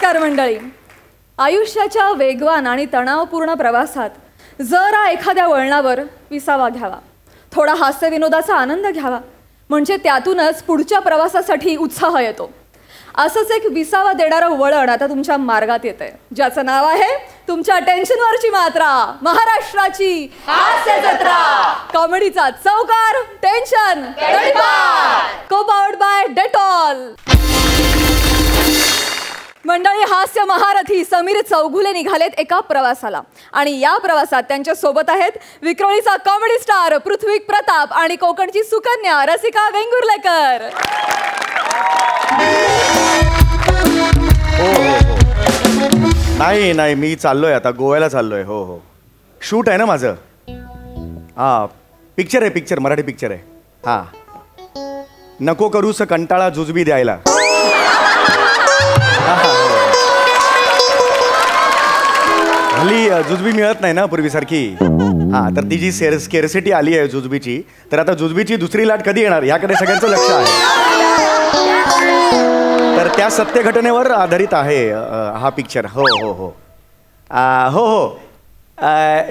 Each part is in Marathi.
नमस्कार मंडळी. आयुष्याच्या वेगवान आणि तणावपूर्ण प्रवासात जरा एखाद्या वळणावर विसावा घ्यावा, थोडा हास्य विनोदाचा आनंद घ्यावा, म्हणजे त्यातूनच पुढच्या प्रवासासाठी उत्साह येतो. असंच एक विसावा देणारं वळण आता तुमच्या मार्गात येतंय, ज्याचं नाव आहे तुमच्या टेन्शनवरची मात्रा, महाराष्ट्राची हास्य जत्रा. कॉमेडीचा चौकार, टेन्शन को पावर्ड बाय डेटॉल. मंडळी, हास्य महारथी समीर चौगुले निघालेत एका प्रवासाला, आणि या प्रवासात त्यांच्या सोबत आहेत विक्रोळीचा कॉमेडी स्टार पृथ्वी प्रताप आणि कोकणची सुकन्या रसिका वेंगुर्लेकर. नाही नाही, मी चाललोय आता गोव्याला चाललोय. हो हो, शूट आहे ना माझं. हां, पिक्चर आहे, पिक्चर, मराठी पिक्चर आहे. हां, नको करूस कंटाळा जुजबी द्यायला. हल्ली जुजबी मिळत नाही ना पूर्वीसारखी. हां, तर ती जी स्केरसिटी आली आहे जुजबीची, तर आता जुजबीची दुसरी लाट कधी येणार याकडे सगळ्यांचं लक्ष आहे. तर त्या सत्य घटनेवर आधारित आहे हा पिक्चर. हो हो हो हो हो.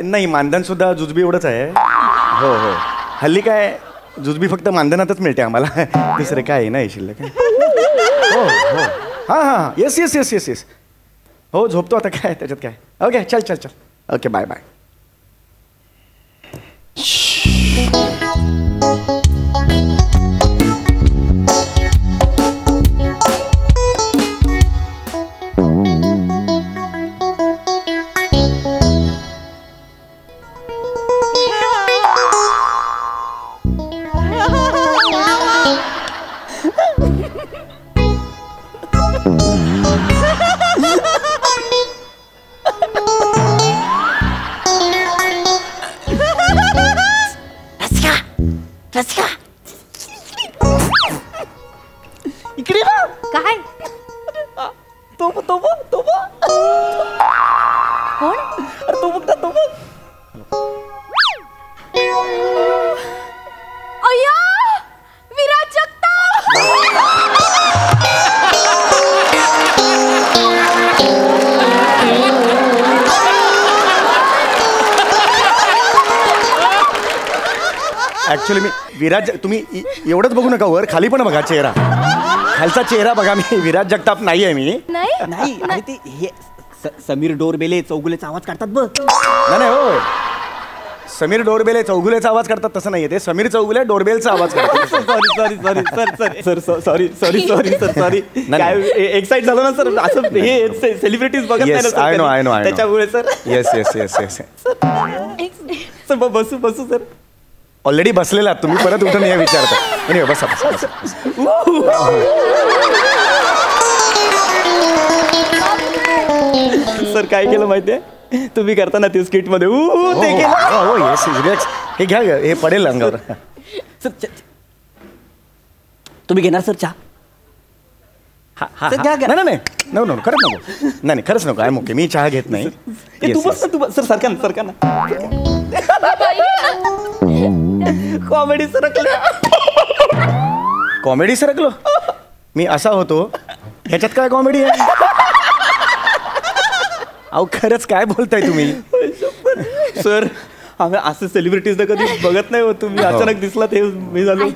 नाही, मानधनसुद्धा जुजबी एवढंच आहे. हो हो, हल्ली काय जुजबी फक्त मानधनातच मिळते आम्हाला, दुसरं काय आहे ना शिल्लक. हो हो, हां हां, yes yes yes yes yes. हो, झोपतो आता, काय त्याच्यात काय. ओके, चल चल चल. Okay, bye bye. इकडे ना. काय तो बघ, तो बघ, तो बघ. कोण? अरे तो बघ ना, तो बघ. अय्या, विराज जगताप. ॲक्च्युली मी विराज, तुम्ही एवढंच बघू नका, वर खाली पण बघा चेहरा, खालचा चेहरा बघा. मी विराज जगताप नाही आहे मी. नाही, आणि ते हे समीर डोरबेले चौगुलेचा आवाज काढतात बघ. नाही हो, समीर डोरबेले चौगुलेचा आवाज करतात तसं नाहीये, ते समीर चौगुले डोरबेलचा आवाज करतात. Sorry sorry sorry sir sir sorry sorry sorry sir sorry. काय एक्साइट झालो ना सर, असं हे सेलिब्रिटीज बघत नाही ना सर, त्याच्यामुळे sir. Yes yes yes yes. Sir बसू बसू सर. ऑलरेडी बसलेला तुम्ही, परत उठून हे विचारता. नाही, बसा बसा. सर काय केलं माहितीये तुम्ही करताना ते स्किट मध्ये ते केलं. हो येस, रिलॅक्स. हे घ्या, हे पडेल अंगावर. सर तुम्ही घेणार सर चहा? नाही नाही नको, खरंच नको. नाही खरंच नको. आय ओके, मी चहा घेत नाही. तू बस ना, तू बस. सर सरका ना, सरका ना. कॉमेडी सरकलं. कॉमेडी सरकलो मी असा होतो, ह्याच्यात काय कॉमेडी आहे? अहो खरंच काय बोलताय तुम्ही? सर आम्ही असं सेलिब्रिटीज कधी बघत नाही हो. तुम्ही अचानक दिसलात, हे मी झालो.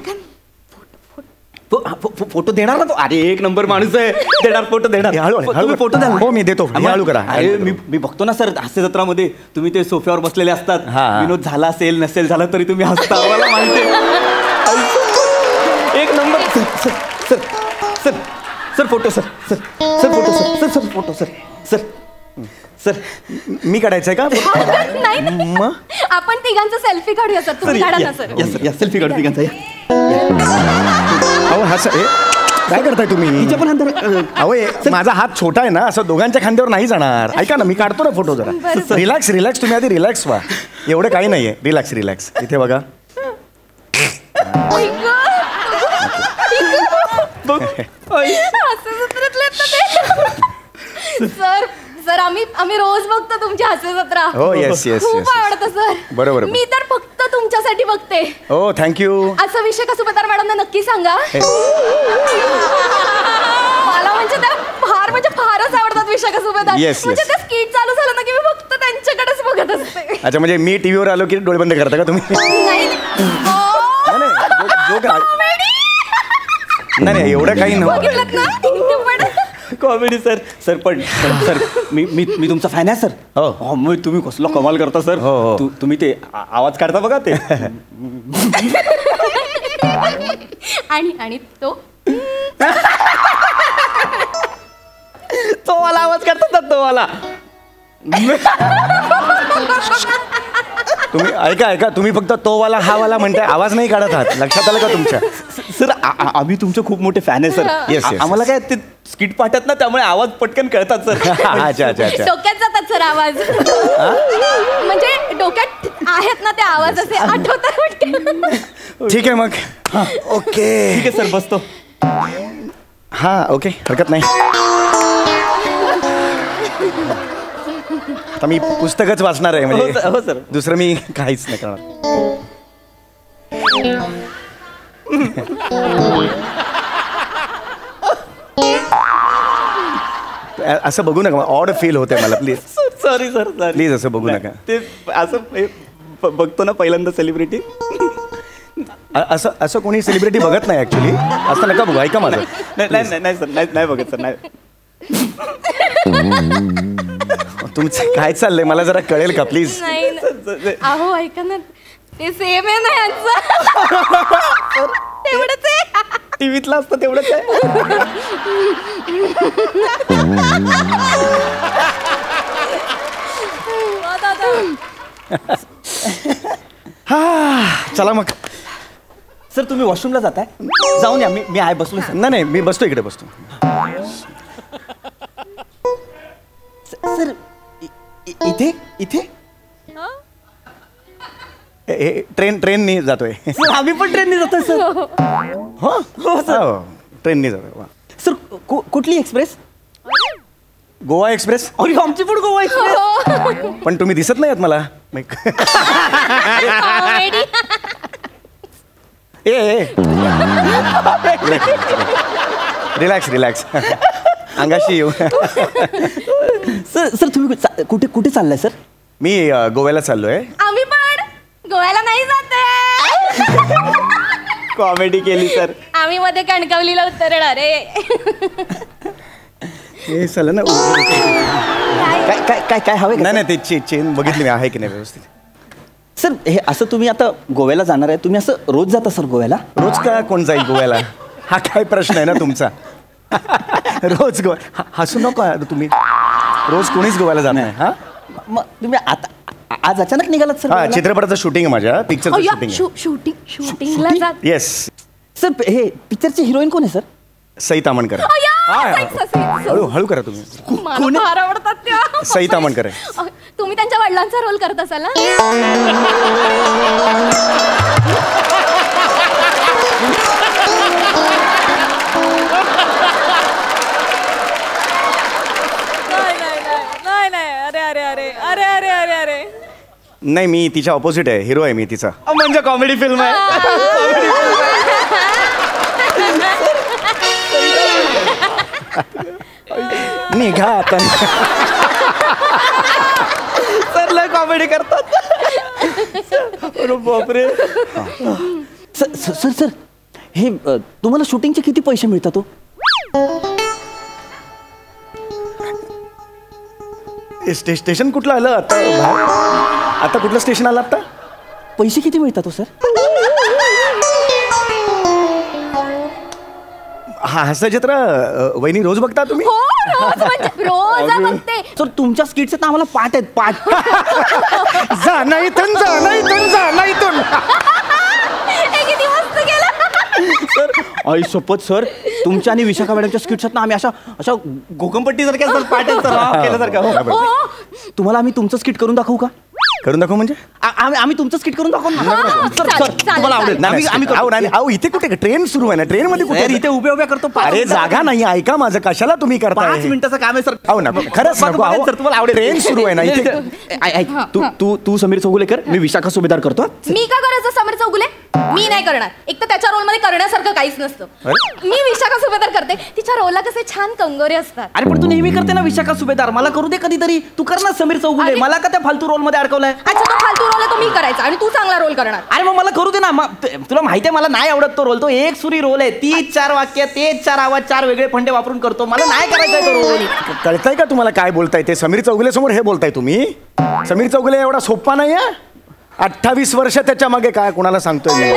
फोटो देणार ना तो? अरे एक नंबर माणूस आहे, देणार फोटो देणार. तुम्ही फोटो द्या. हो मी देतो, हळू करा. अरे मी बघतो ना सर, हास्य जत्रामध्ये तुम्ही ते सोफ्यावर बसलेले असतात, विनोद झाला असेल नसेल झाला तरी तुम्ही हसता, आम्हाला माहिती आहे. एक number. Sir sir sir sir photo sir sir sir photo sir sir sir photo sir sir sir. मी काढायचंय का? मग आपण तिघांचा सेल्फी काढूया सर. तुम्ही काढा ना सर. या सेल्फी काढू तिघांचा. अहो हा सर, काय करताय तुम्ही? अहो माझा हात छोटा आहे ना, असं दोघांच्या खांद्यावर नाही जाणार. ऐका ना, मी काढतो ना फोटो. जरा रिलॅक्स रिलॅक्स. तुम्ही आधी रिलॅक्स व्हा. एवढं काही नाहीये, रिलॅक्स रिलॅक्स. इथे बघा. सर सर आम्ही रोज बघतो तुमची हास्य जत्रा. हो येस येस. खूप आवडतं सर. बरोबर. मी तर फक्त तुमच्यासाठी बघते. हो थँक्यू. असा विषय का सुभेदार मॅडमना नक्की सांगा. मला म्हणजे त्या फारच आवडतात विषय. विनोदात. Yes, म्हणजे yes. ते स्किट चालू झालं ना की मी फक्त त्यांच्याकडेच बघत असते. अच्छा, म्हणजे मी टीव्हीवर आलो की डोळे बंद करता का तुम्ही? नाही जोक नाही एवढं काही नव्हतं. बघितलं ना इथे पण. Comedy sir. सर पण सर मी तुमचा फॅन आहे सर. हो. मग तुम्ही कसला कमाल करता सर. हो. तुम्ही ते आवाज काढता बघा ते. आणि तो तो वाला आवाज काढतात ना, तो वाला. तुम्ही ऐका तुम्ही फक्त तो वाला हा वाला म्हणताय, आवाज नाही काढत आहात. लक्षात आलं का तुमच्या? सर आम्ही तुमचे खूप मोठे फॅन आहे सर. Yes, yes. आम्हाला काय ते स्किट पाठत ना, त्यामुळे आवाज पटकन कळतात सर. अच्छा. डोक्यात जातात सर आवाज. म्हणजे डोक्यात आहेत ना ते आवाज असे आठवतात पटकन. ठीक आहे मग. ओके. ठीक आहे सर, बसतो. हा ओके, हरकत नाही. आता मी पुस्तकच वाचणार आहे, हो म्हणजे सर. दुसरं मी काहीच नाही करणार. असं बघू नका, ऑड फील होते मला. Please sorry sir. प्लीज असं बघू नका. ते असं बघतो ना पहिल्यांदा सेलिब्रिटी. असं कोणी सेलिब्रिटी बघत नाही ऍक्च्युली. असं नका बघू. ऐका माझं. नाही सर, नाही बघत सर. नाही. तुमचं काय चाललंय मला जरा कळेल का प्लीज? नाही अहो ऐका ना, ते सेम आहे ना यांचं. तेवढंच आहे. टीव्हीतला असतं तेवढंच आहे. चला मग. सर तुम्ही वॉशरूमला जाताय? जाऊन या. मी आहे बसलो सर. नाही मी बसतो, इकडे बसतो. सर इथे ट्रेननी जातोय. सर आम्ही पण ट्रेनने जातोय सर. हो सर, ट्रेननी जातोय. सर कुठली एक्सप्रेस? गोवा एक्सप्रेस. अरे आमची पण गोवा एक्सप्रेस. पण तुम्ही दिसत नाही आहात मला. रिलॅक्स अंगाशी येऊ. सर तुम्ही कुठे चाललाय सर? मी गोव्याला चाललोय. आम्ही पण गोव्याला नाही जाते. कॉमेडी केली सर. आम्ही मध्ये कणकवलीला उतरणार आहे. हे चाललं ना. काय हवे? नाही ते चेन बघितली मी आहे की नाही व्यवस्थित. सर हे असं तुम्ही आता गोव्याला जाणार आहे, तुम्ही असं रोज जाता सर गोव्याला? रोज का कोण जाईल गोव्याला? हा काय प्रश्न आहे ना तुमचा. रोज गोवा हसू नका तुम्ही. रोज कोणीच गोव्याला जात नाही. हा मग तुम्ही आता आज अचानक निघालात सर? हा चित्रपटाचं शूटिंग आहे माझ्या. पिक्चरचं शूटिंग. शूटिंगला जात. येस. सर हे पिक्चरची हिरोईन कोण आहे सर? सई तामणकर. हळू करा तुम्ही. मला फार आवडतात त्या. सई तामणकर आहे. तुम्ही त्यांच्या वडिलांचा रोल करत असाल ना? अरे नाही मी तिच्या ऑपोजिट आहे. हिरो आहे मी तिचा. म्हणजे कॉमेडी फिल्म आहे. निघा आता. सर लय कॉमेडी करतात. अरे बापरे. सर हे तुम्हाला शूटिंगचे किती पैसे मिळतात? स्टेशन कुठलं आलं आता? आता कुठलं स्टेशन आलं आता? पैसे किती मिळतात सर? हास्यचित्र वहिनी रोज बघता तुम्ही? हो रोज बघते. सर तुमच्या स्किटचे तर आम्हाला पाठ आहेत. पाठ. जा नाही इथून. किती मस्त गेला. सर आई शपथ सर, तुमच्या आणि विशाखा मॅडमच्या स्किट्स ना आम्ही अशा घोकंपट्टी सारख्या सर पाठ आहेत सर केल्यासारखं. तुम्हाला आम्ही तुमचं स्किट करून दाखवू का? करून दाखव म्हणजे? आम्ही तुमचं स्किट करून दाखवू ना. सर तुम्हाला आवडेल. आम्ही इथे कुठे? ट्रेन सुरू आहे ना. ट्रेन मध्ये कुठे? इथे उभ्या करतो. अरे जागा नाही. ऐका माझं, कशाला तुम्ही करताय? 5 मिनिटाचं काम आहे सर. हो ना, खरंच नको. सर तुम्हाला आवडेल. ट्रेन सुरू आहे ना इथे. तू समीर चौगुलेकर, मी विशाखा सुभेदार करतो. मी का करायचं समीर चौगुले? मी नाही करणार. एक तर त्याच्या रोल मध्ये करण्यासारखं काहीच नसतं. मी विशाखा सुभेदार करते. तिच्या रोलला कसे छान कंगोरे असतात. अरे पण तू नेहमी करते ना विशाखा सुभेदार. मला करू दे कधीतरी. तू कर ना समीर चौगुले. मला का त्या फालतू रोल मध्ये अडकवलाय? अच्छा, तो फालतू रोल आहे तो मी करायचा आणि तू चांगला रोल करणार. अरे मग मला करू दे ना. तुला माहिती आहे मला नाही आवडत तो रोल. तो एक सुरी रोल आहे. 3-4 वाक्य, तेच 4 आवाज, 4 वेगळे फंडे वापरून करतो. मला नाही करायचा तो रोल. कळतंय का तुम्हाला काय बोलताय ते? समीर चौगुले समोर हे बोलताय तुम्ही? समीर चौगुले एवढा सोप्पा नाही आहे. 28 वर्ष त्याच्या मागे काय कुणाला सांगतोय मी.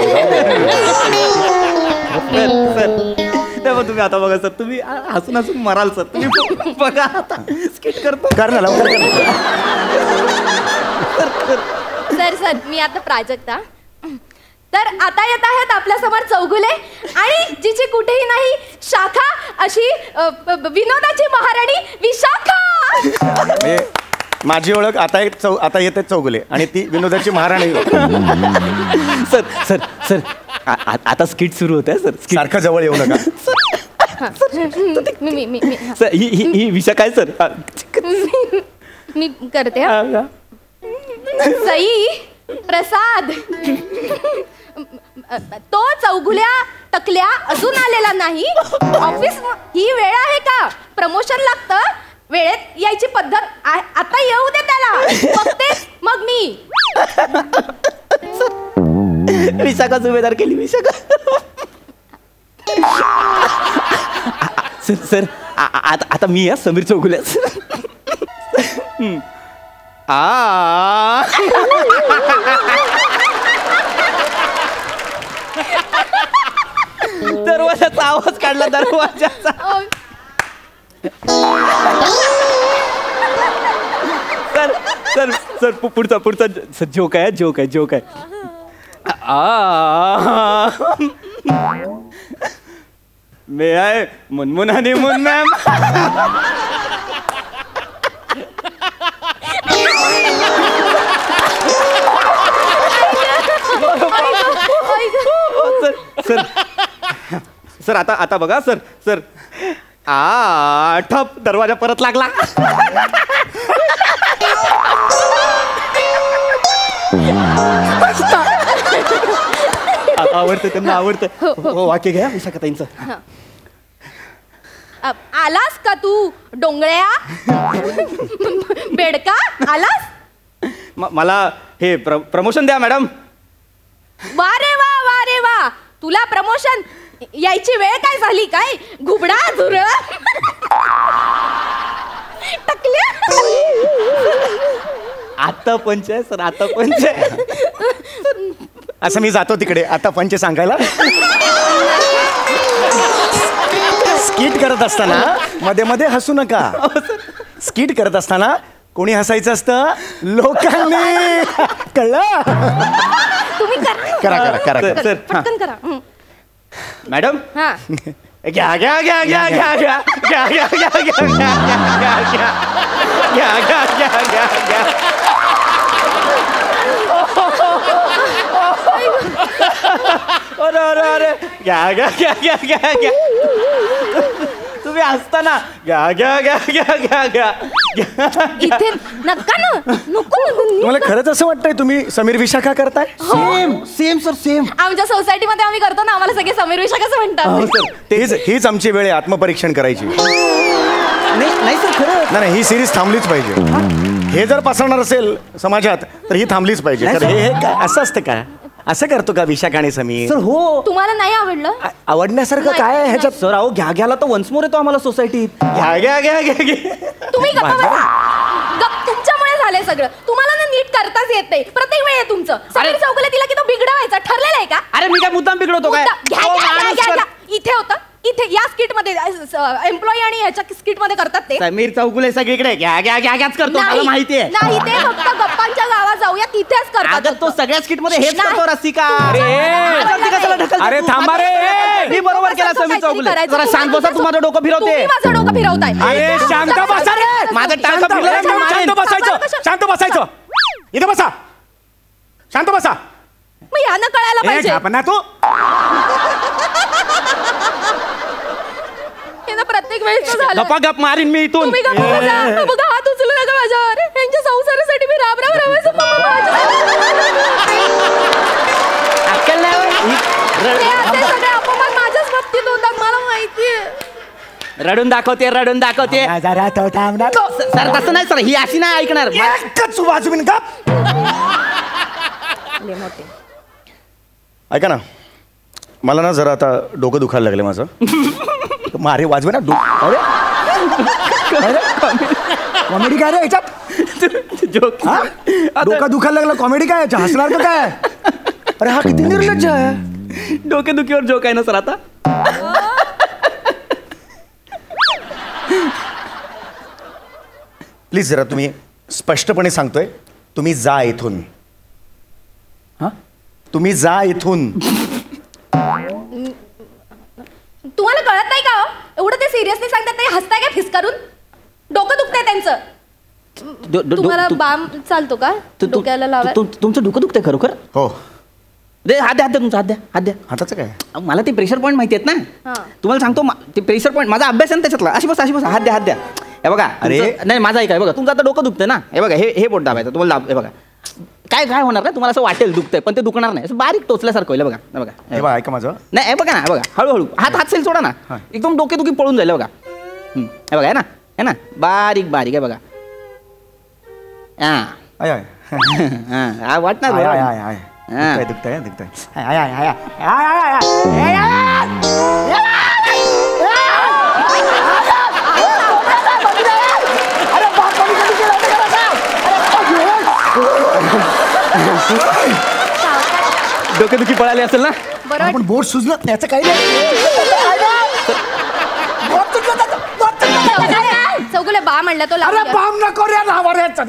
तेव्हा तुम्ही आता बघा सर, तुम्ही हसून हसून मराल सर. तुम्ही बघा आता स्किट करतो. कर ना लवकर कर. सर मी आता प्राजक्ता. तर आता येत आहेत आपल्या समोर चौगुले आणि जिची कुठेही नाही शाखा अशी विनोदाची महाराणी विशाखा. माझी ओळख आता येते चौगुले आणि ती विनोदाची महाराणी. सर सर सर आता स्किट सुरू होत आहे सर. सारखं जवळ येऊ नका. सर ही विशाखा आहे सर. मी करते. सई प्रसाद. तो चौगुल्या टकल्या अजून आलेला नाही. ऑफिस ही वेळ आहे का? प्रमोशन लागतं. वेळेत यायची पद्धत आता येऊ दे त्याला. बघतेस मग मी. विशाखा सुभेदार केली विशाखा. सर आता मी आहे समीर चौगुले. दरवाजाचा आवाज काढला. दरवाजाचा. सर सर सर पुढचा जोक आहे. May I Munmun honeymoon ma'am. Sir sir आता बघा सर ठप. दरवाजा परत लागला. आवडतं त्यांना आवडतं. हो वाक्य घ्या विशाखा ताईंचं. आलास का तू डोंगळ्या बेडका आलास? मला हे प्रमोशन द्या मॅडम. वा रे वा. तुला प्रमोशन यायची वेळ काय झाली काय? घुबडा झुर टकल्या. आता पंच आहे सर. आता पंच आहे. असं मी जातो तिकडे आता पंच सांगायला. स्किट करत असताना मध्ये हसू नका. स्किट करत असताना कोणी हसायचं असतं? लोकांनी. कळलं? तुम्ही करा सर पटकन करा. मॅडम घ्या अरे तुम्ही हसताना घ्या. इथे नका ना. नको. तुम्हाला खरंच असं वाटतंय तुम्ही समीर विशाखा करताय? Same sir same. आमच्या सोसायटीमध्ये आम्ही करतो ना. आम्हाला सगळे समीर विशाखाच म्हणतात. हीच आमची वेळ आहे आत्मपरीक्षण करायची. नाही सर खरं. नाही ही सिरीज थांबलीच पाहिजे. हे जर पसरणार असेल समाजात तर ही थांबलीच पाहिजे. तर हे काय असं असतं का? असं करतो का विशाखा आणि समीर? सर हो. तुम्हाला नाही आवडलं? आवडण्यासारखं काय आहे ह्याच्यात? सर अहो घ्याला तर वन्स मोर येतो आम्हाला सोसायटीत. घ्या तुम्ही तुमच्यामुळे झालंय सगळं. तुम्हाला ना नीट करताच येत नाही. प्रत्येक वेळ आहे तुमचं. समीर चौगुले तिला की तो बिघडवायचा ठरलेला आहे का? अरे मी काय मुद्दाम बिघडवतो काय? इथे होतं. इथे या स्किट मध्ये एम्प्लॉई आणि ह्याच्या स्किट मध्ये करतात ते. समीर चौगुले सगळीकडे घ्याच करतो. मला माहिती आहे. नाही ते फक्त गप्पांच्या गावात जाऊया तिथेच करतात. तो सगळ्या स्किट मध्ये हेच करतो रसिका. अरे थांबा रे. मी बरोबर केला समीर चौगुले. जरा शांत बसा. तू माझं डोकं फिरवते. माझं डोकं फिरवताय. अरे शांत बसा रे. माझं टांग फिरलं. शांत बसायचं. इथं बसा. शांत बसा. मग यानं कळायला पाहिजे. पण तू प्रत्येक वेळेस झालं. गप मारीन मी इथून. तुम्ही गप्प बसा. बघा हात उचलू नका माझ्यावर. यांच्या संसारासाठी मी राब राबायचं. अक्कल नाही सगळे अपमान माझ्याच बाबतीत होतात मला माहितीये. रडून दाखवते रडून दाखवते. जरा तो थांब ना. सर तसं नाही सर, ही अशी नाही ऐकणार. एकच वाजवीन का? ऐका ना, मला ना जरा आता डोकं दुखायला लागलं माझं. मारे वाजवे ना. कॉमेडी काय रे याच्यात? जोक. डोकं दुखायला लागलं, कॉमेडी काय याच्यात? हसणार का काय? अरे हा किती निर्लज्ज आहे. डोकेदुखीवर जोक आहे ना सर आता. प्लीज जरा तुम्ही स्पष्टपणे सांगतोय, तुम्ही जा इथून. हा, तुम्ही जा इथून. तुम्हाला कळत नाही का हो? एवढं ते सिरियसली सांगतात तरी हसताय काय फिसकारून? डोकं दुखतंय त्यांचं. तुम्हाला बाम चालतो का डोक्याला लावायला? तुमचं डोकं दुखतंय खरोखर? हो. दे हात द्या, तुमचा हात द्या, हात द्या. हाताचं काय? मला ते प्रेशर पॉईंट माहिती आहेत ना. तुम्हाला सांगतो ते प्रेशर पॉईंट माझा अभ्यास आहे ना त्याच्यातला. अशी बस हात द्या, हात द्या. हे बघा. अरे नाही माझा ऐका, बघा तुमचं आता डोकं दुखतंय ना. हे बघा, हे बोट दाबायचं तुम्हाला. हे बघा काय काय होणार ना, तुम्हाला असं वाटेल दुखतंय पण ते दुखणार नाही. असं बारीक टोचल्यासारखं होईल. बघा बघा, हे बघा ऐका माझं. नाही हे बघा ना, बघा हळूहळू हात सेल सोडा ना. एकदम डोकेदुखी पळून जाईल. बघा हे बघा, आहे ना बारीक बारीक आहे बघा. आय आय हा वाटणार. आय आय आय दुखतंय दुखतंय. आय आय आय आय डोकेदुखी पळाली असेल ना. बरोबर. बोट सुजलं त्याचं काही नाही. चौगुले बा म्हणला तो लावून द्या. बाम नको रे नावाऱ्याचा.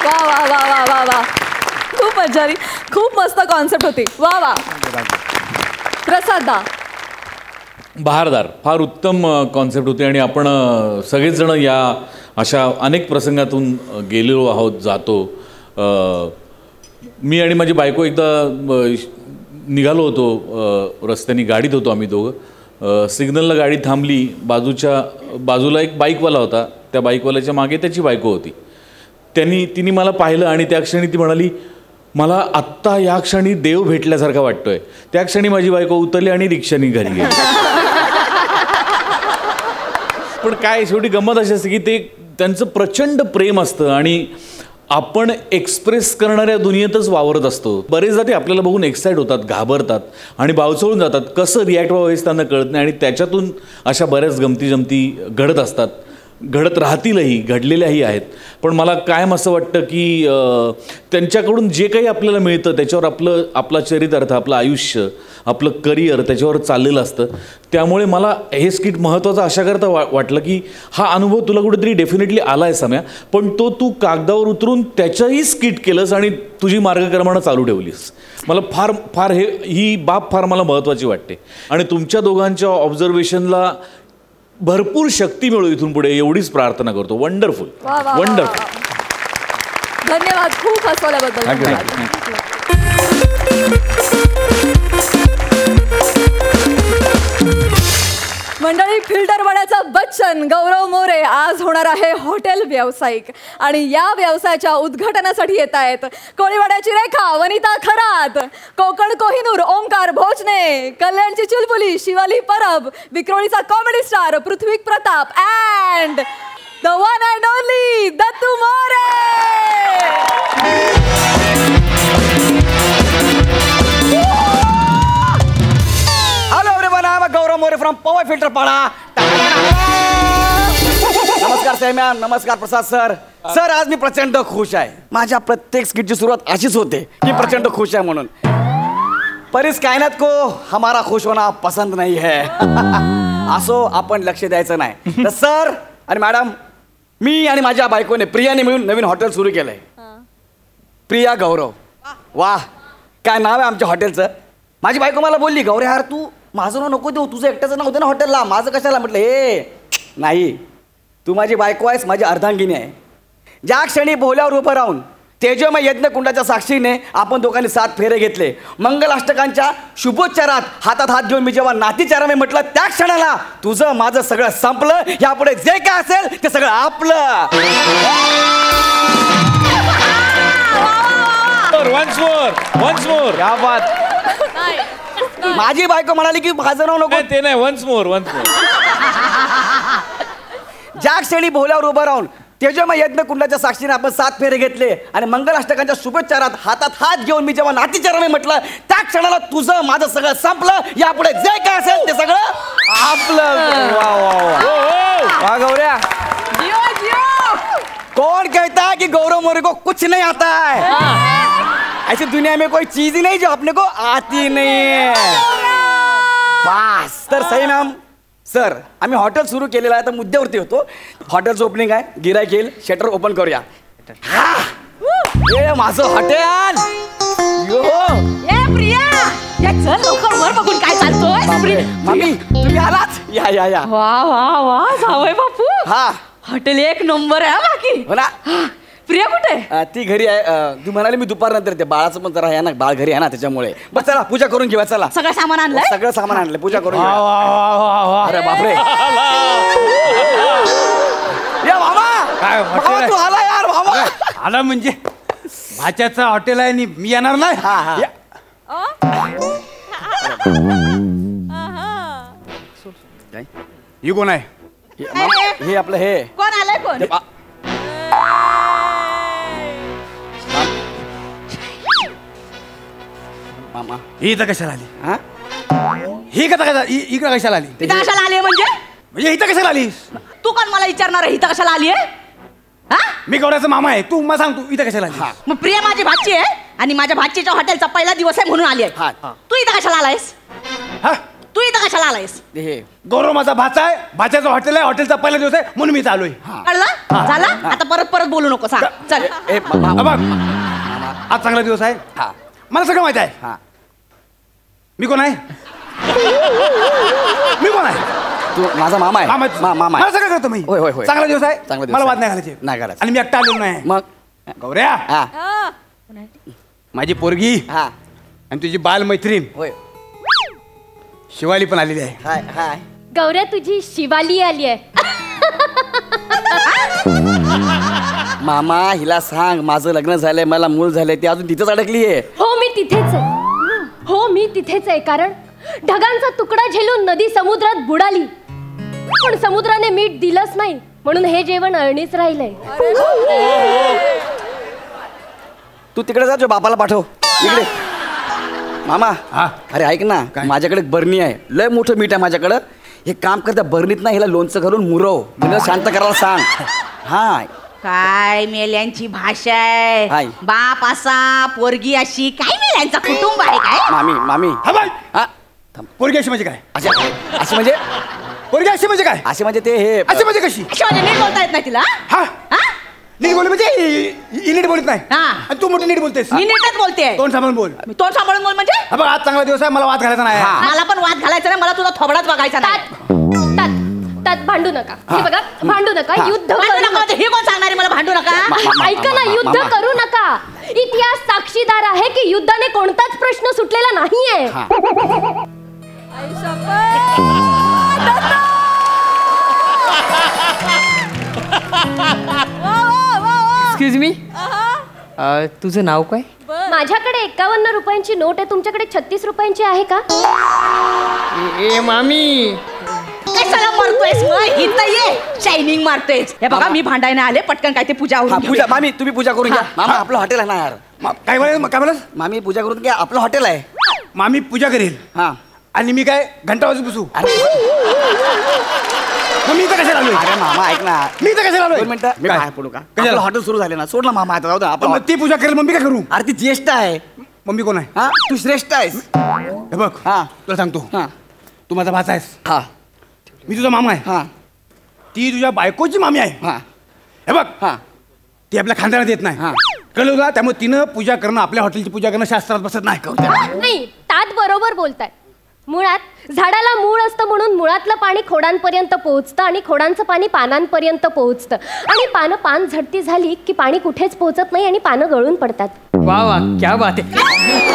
वा वा वा वा वा वा, खूप मजा आली. खूप मस्त कॉन्सेप्ट होती. वा वा. प्रसाद दा. बहारदार, फार उत्तम कॉन्सेप्ट होती आणि आपण सगळेच जण या अशा अनेक प्रसंगातून गेलेलो आहोत, जातो. मी आणि माझी बायको एकदा निघालो होतो रस्त्याने, गाडीत होतो आम्ही दोघं. सिग्नलला गाडी थांबली. बाजूला एक बाईकवाला होता. त्या बाईकवाल्याच्या मागे त्याची बायको होती. तिने मला पाहिलं आणि त्या क्षणी ती म्हणाली, मला आत्ता या क्षणी देव भेटल्यासारखा वाटतोय. त्या क्षणी माझी बायको उतरली आणि रिक्षाने घरी गेली. पण काय शेवटी गंमत अशी असते की ते त्यांचं प्रचंड प्रेम असतं आणि आपण एक्सप्रेस करणाऱ्या दुनियेतच वावरत असतो. बरेचदा ते आपल्याला बघून एक्साइट होतात, घाबरतात आणि बावचळून जातात. कसं रिॲक्ट व्हावं हेच त्यांना कळत नाही आणि त्याच्यातून अशा बऱ्याच गमती घडत असतात, घडत राहतीलही, घडलेल्याही आहेत. पण मला कायम असं वाटतं की त्यांच्याकडून जे काही आपल्याला मिळतं त्याच्यावर आपला चरितार्थ, आपलं आयुष्य, आपलं करिअर त्याच्यावर चाललेलं असतं. त्यामुळे मला हे स्किट महत्त्वाचं अशाकरता वाटलं की हा अनुभव तुला कुठेतरी डेफिनेटली आला आहे सम्या, पण तो तू कागदावर उतरून त्याचंही स्किट केलंस आणि तुझी मार्गक्रमणं चालू ठेवलीस. मला फार ही बाब फार मला महत्त्वाची वाटते आणि तुमच्या दोघांच्या ऑब्झर्वेशनला भरपूर शक्ती मिळो इथून पुढे एवढीच प्रार्थना करतो. Wonderful, wonderful. धन्यवाद खूप हसवल्याबद्दल. मंडळी, फिल्टरवाड्याचा बच्चन गौरव मोरे आज होणार आहे हॉटेल व्यावसायिक आणि या व्यवसायाच्या उद्घाटनासाठी येत आहेत कोळीवाड्याची रेखा वनिता खरात, कोकण कोहिनूर ओमकार भोजने, कल्याणची चुलबुली शिवाली परब, विक्रोळीचा comedy star Prithvi Pratap and the one and only Dattu More. Gaurav More from power filter Pada. नमस्कार सैम्यान, नमस्कार प्रसाद सर. आज मी प्रचंड खुश आहे. माझ्या प्रत्येक स्किटची सुरुवात अशीच होते की प्रचंड खुश आहे म्हणून. पर इस कायनात को हमारा खुश होना पसंद नहीं है. असो आपण लक्ष द्यायचं नाही. तर सर आणि मॅडम, मी आणि माझ्या बायकोने प्रियाने मिळून नवीन हॉटेल सुरू केलंय. प्रिया गौरव. वाह, काय नाव आहे आमच्या हॉटेलचं. माझी बायको मला बोलली, गौरे यार तू माझं नाव नको देऊ, तुझं एकट्याचं नाव दे ना हॉटेलला, माझं कशाला. म्हटलं हे नाही, तू माझी बायको आहेस, माझी अर्धांगिनी आहे. ज्या क्षणी बोल्यावर उभं राहून तेजोमय यज्ञकुंडाच्या साक्षीने आपण दोघांनी 7 फेरे घेतले. मंगलाष्टकांच्या शुभोच्चारात हातात हात घेऊन मी जेव्हा नातीचाराने म्हटलं त्या क्षणाला तुझं माझं सगळं संपलं. यापुढे जे काय असेल ते सगळं आपलं. वन्स मोर या बात. माझी बायको म्हणाली की माझं नाव नको. ते नाही, वन्स मोर. ज्या क्षणी भोवल्यावर उभं राहून तेजोमय यज्ञकुंडाच्या साक्षीने आपण 7 फेरे घेतले आणि मंगलाष्टकांच्या शुभोच्चारात हातात हात घेऊन मी जेव्हा नातीचरणे म्हटलं त्या क्षणाला तुझं माझं सगळं संपलं. यापुढे जे काय असेल ते सगळं आपलं. वा वा वा गौऱ्या. कौन कहता है कि गौरव मोरे को कुछ नहीं आता है? ऐसी दुनिया में कोई चीज ही नहीं जो अपने को आती नहीं है. बस तर सही नाम सर, आम्ही हॉटेल सुरू केलेलं आहे तर मुद्द्यावरती होतो. हॉटेलचं ओपनिंग आहे, गिरायक येईल, शटर ओपन करूया. हे माझं हॉटेल. यो प्रिया, या चल लवकर वर बघून काय चालतोय. मम्मी तुम्ही आलात. या या या. वा वा वा जावई बापू. हा हॉटेल एक नंबर आहे बाकी. हो ना. प्रिया कुठे? ती घरी आहे. तू म्हणाले मी दुपारनंतर ते बाळाचं पण जरा आहे ना, बाळ घरी आहे ना त्याच्यामुळे. बस चला पूजा करून घेऊया. चला सगळं सामान आणलंय. सगळं सामान आणलं, पूजा करून घेऊया. अरे बापरे. या मामा. काय मामा तू आला यार. मामा आला म्हणजे भाच्याचं हॉटेल आहे आणि मी येणार नाही. हा हा. ही कोण आहे? हे आपलं हे कोण आलंय कोण? मामा. ही इथं कशाला आली? हा ही इकडं कशाला आली? इथं कशाला आलीये म्हणजे? म्हणजे इथं कशाला आलीस? तू कोण मला विचारणार आहे इथं कशाला आलीये? हा? मी गौऱ्याचा मामा आहे. तू मला सांग, तू इथं कशाला आली? मग प्रिया माझी भाची आहे आणि माझ्या भाचीच्या हॉटेलचा पहिला दिवस आहे म्हणून आली आहे. हा. तू इथं कशाला आलायस? हा? तू इथं कशाला आलायस? हे गौरव माझा भाचा आहे, भाच्याचं हॉटेल आहे, हॉटेलचा पहिला दिवस आहे म्हणून मी इथं आलोय. कळलं? झालं? आता परत बोलू नको. सांग चल. हे हा बघ, आज चांगला दिवस आहे. हा मला सगळं माहित आहे. हा. मी कोण आहे? मी कोण आहे? तू माझा मामा आहे. मामा मला सगळं करतो मी. होय, होय, होय. चांगला दिवस आहे. चांगला दिवस मला आहे. वाद नाही घालायचे. नाही घालायचे. आणि मी एकटा आलेलो नाही. मग गौऱ्या, हा माझी पोरगी हा आणि तुझी बाल मैत्रीण होय. शिवाली पण आलेली आहे. हाय हाय. गौऱ्या तुझी शिवाली आली आहे. मामा हिला सांग माझं लग्न झालंय, मला मूल झालंय, ती अजून तिथंच अडकली आहे. हो मी तिथेच आहे. हो मी तिथेच आहे. कारण ढगांचा तुकडा झेलून नदी समुद्रात बुडाली पण समुद्राने मीठ दिलंच नाही म्हणून हे जेवण अळणीच राहिलंय. तू तिकडे जा, बापाला पाठव इकडे. मामा हा. अरे ऐक ना, माझ्याकडे एक बरणी आहे, लय मोठं मीठ आहे माझ्याकडं. हे काम करता बरणीत ना हिला लोणचं घालून मुरव, म्हणजे शांत करायला सांग. हा काय मेल्यांची भाषा आहे. हाय. बाप असा पोरगी अशी. काय मेल्यांचा कुटुंब आहे काय? मामी मामी हा बघ, हा पोरगी अशी म्हणजे काय? असे म्हणजे पोरगी अशी म्हणजे काय? असे म्हणजे ते हे अशी म्हणजे कशी? अशी म्हणजे नीट बोलता येत नाही तिला? हा हा? नीट बोल म्हणजे ही नीट बोलत नाही. हा. आणि तू मोठी नीट बोलतेस. मी नीटच बोलते. तोंड सांभाळून बोल. मी तोंड सांभाळून बोल म्हणजे? हा बघ, आज चांगला दिवस आहे, मला वाद घालायचा नाही. हा. मला पण वाद घालायचा नाही, मला तुझा थोबडाच बघायचा नाही. तात भांडू नका. हे बघा, भांडू नका. युद्ध भांडू करू नका नका. म्हणजे हे कोण सांगणार आहे मला भांडू नका? ऐका ना, युद्ध करू नका. इतिहास साक्षीदार आहे की युद्धाने कोणताच प्रश्न सुटलेला नाहीये. एक्सक्यूज मी, तुझं नाव काय? माझ्याकडे 51 रुपयांची नोट आहे. तुमच्याकडे 36 रुपयांची आहे का? ए मामी, कशाला मारतोयस मग? इथं ये, शायनिंग मारतोयस. हे बघा मी भांडायला आले, पटकन काय ते पूजा हा आवरून पूजा. घेऊया. मामी तुम्ही पूजा करून घ्या. मामा आपलं हॉटेल आहे ना यार. काय बोलास? मामी पूजा करून घ्या, आपलं हॉटेल आहे. मामी पूजा करेल हा आणि मी काय घंटा वाजून बसू? अरे मग मी इथं कशाला आलोय? अरे मामा ऐक ना, मी इथं कशाला आलोय? 2 मिनिटं मी काय? बाहेर पडू का? कशाला? आपलं हॉटेल सुरू झाले ना, सोड ना मामा, आता जाऊ दे आपण. मग ती पूजा करेल, मग मी काय करू? अरे ती ज्येष्ठ आहे. मम्मी कोण आहे? हा तू श्रेष्ठ आहेस. हे बघ, हा. तुला सांगतो, हा तू माझा भाचा आहेस, हा मी तुझा मामा आहे. हा ती तुझ्या बायकोची मामी आहे. हा हे बघ, हा ती आपल्या खानदानात येत नाही. हा. कळलं तुला? त्यामुळे तिनं पूजा करणं, आपल्या हॉटेलची पूजा करणं शास्त्रात बसत नाही. नाही, तात बरोबर बोलताय. मुळात झाडाला मूळ असतं म्हणून मुळातलं पाणी खोडांपर्यंत पोहोचतं आणि खोडांचं पाणी पानांपर्यंत पोहोचतं आणि पान झडती झाली की पाणी कुठेच पोहोचत नाही आणि पानं गळून पडतात. वा वा क्या बात आहे.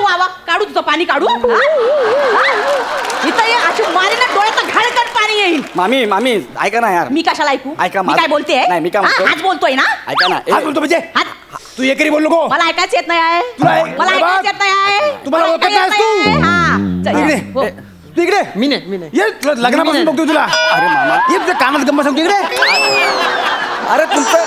वावा काढू तुझं पाणी काढू इथं ये अशी मारीला डोळ्याचं घाळकट पाणी येईल. मामी मामी ऐका ना यार. मी कशाला ऐकू? ऐका मी काय बोलते? नाही मी काय म्हणतो. आज बोलतोय ना. ऐका ना. हात बोलतो म्हणजे तू एकरी बोल नको. मला ऐकायचं येत नाही आहे. मला ऐकायचं येत नाही आहे. तुम्हाला ओळखत नाहीस तू. इकडे तू इकडे. मी नाही ये लग्नापासून बघतो तुला. अरे मामा ये तुझ्या कानात गंमत सांगतो इकडे. अरे तुमचं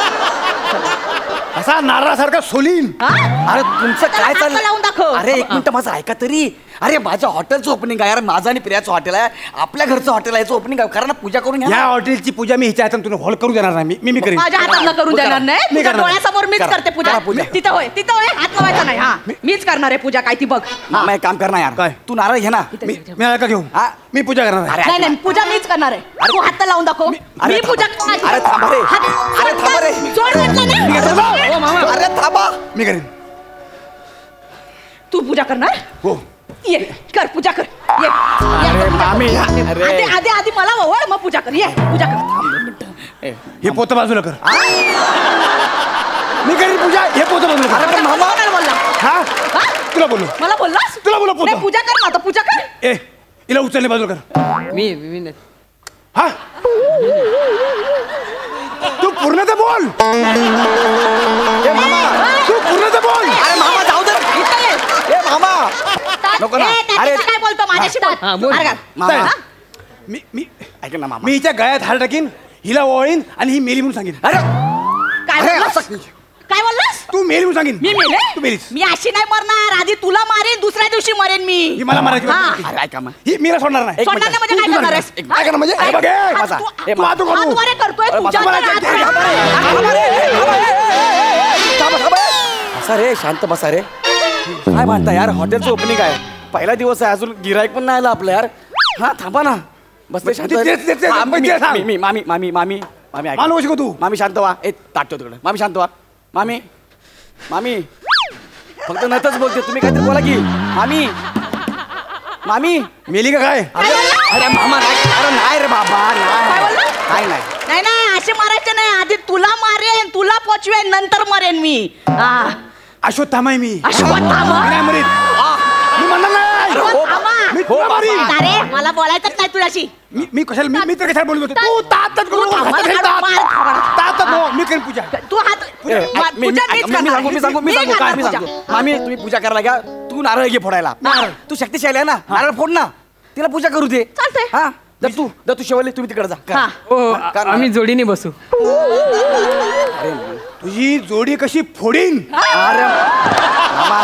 असा नारळासारखा सोलीन. अरे तुमचं काय हात लावून दाखव. अरे एक मिनिट माझं ऐका तरी. अरे माझ्या हॉटेलचं ओपनिंग आहे यार. माझं आणि प्रियाचं हॉटेल आहे. आपल्या घरचं हॉटेल आहे. ओपनिंग आहे. कारण पूजा करून या हॉटेलची पूजा मी हिच्या हाताने तुला हॉल करू देणार नाही. मी करीन. माझ्या हातानं करून देणार नाही. मी तुझ्या करणार. डोळ्यासमोर मीच करा. करते पूजा. करा पूजा. तिथं होय हात लावायचा नाही. हा मीच करणार आहे पूजा. काय ती बघ. मामा एक काम करणार यार. काय? तू नारळ घे ना. मी नका घेऊ. हा? मी पूजा करणार आहे. अरे नाही पूजा मीच करणार आहे. तू हात लावून दाखव. अरे मी पूजा अरे थांबा रे. अरे थांबा रे. सोड म्हटलं ना. अरे थांबा. मी करीन. तू पूजा करणार? हो. ये कर पूजा कर. ये अरे मामी अरे आधी मला ओवळ मग पूजा कर. ये पूजा कर. हे पोतं बाजूला कर. मी करीन पूजा. हे पोतं बाजूला कर. अरे पण मामा कोणाला बोलला? हा तुला बोललो. मला बोललास? तुला बोललो पोतं. नाही, पूजा कर ना आता. पूजा कर. ए हिला उचलले बाजूला कर. मी नाही. हा तू पूर्ण तर बोल. ए मामा तू पूर्ण तर बोल. अरे मामा जाऊ दे. इथं ये. ए मामा नको ना. ए, त्याच्याशी अरे काय बोलतो माझ्याशी बोल. हा, बोल. अरे का? मामा मी ऐक ना मामा. मी हिच्या गळ्यात हार टाकीन. हिला ओळीन आणि ही मेली म्हणून सांगेन. अरे काय अरे बोललास? असं काय बोललास? तू मेली म्हणून सांगेन. मी मेले? तू मेलीस. मी अशी नाही मरणार. आधी तुला मारेन दुसऱ्या दिवशी मरेन मी. ही मला मारायची हा. होती. अरे ऐका मग. ही मीला सोडणार नाही. एक सोडणार नाही म्हणजे तू काय तुझं करणार कर. आहेस? एक- ऐका ना म्हणजे हे बघ हे. माझा. तू- ए, तू हात हात करू. वरे करतोय अरे, तुझ्या मला तर हात काय- अरे शांत बसा रे. काय म्हणता यार. हॉटेलचं ओपनिंग आहे. पहिला दिवस आहे. अजून गिराईक पण नाही आला आपलं यार. हा थांबा ना. बस ते शांत. तेच- हा, ते सांग. मी मामी मामी मामी मामी ऐका. मानू शिकव तू. मामी शांत व्हा. ए ताटतो तिकडे. मामी शांत व्हा. मामी मामी फक्त नतच बोलते. तुम्ही काहीतरी बोला की. मामी मामी मेली का काय? अरे मामा नाही. अरे नाही रे बाबा काय बोलला? नाही नाही नाही नाही असे मारायचे नाही. आधी तुला मारेन तुला पोचवेन नंतर मरेन मी. हा. अश्वत्थामा आहे मी. अश्वत्थामा? मी नाही मरीन. मी म्हणणार नाही. अश्वत्थामा? मी तुला मारीन. अरे मला बोलायचंच नाही तुझ्याशी. मी कशाला मी तर कशाला बोलत होतो. तू तात करू नको. थांबा, हातात घे, तात. मार. तात नको. मी करीन पूजा. तू हात पूजा मीच करणार. मी सांगू मी काय मी करणार सांगू. पूजा. मामी तुम्ही पूजा करायला घ्या. तू नारळ घे फोडायला. तू शक्तिशाली आहे ना. नारळ फोड ना. तिला पूजा करू दे. चालतंय. हा तू शेवले तुम्ही तिकडे जा. हा. हो आम्ही जोडीने बसू. तुझी जोडी कशी फोडीन. अरे मामा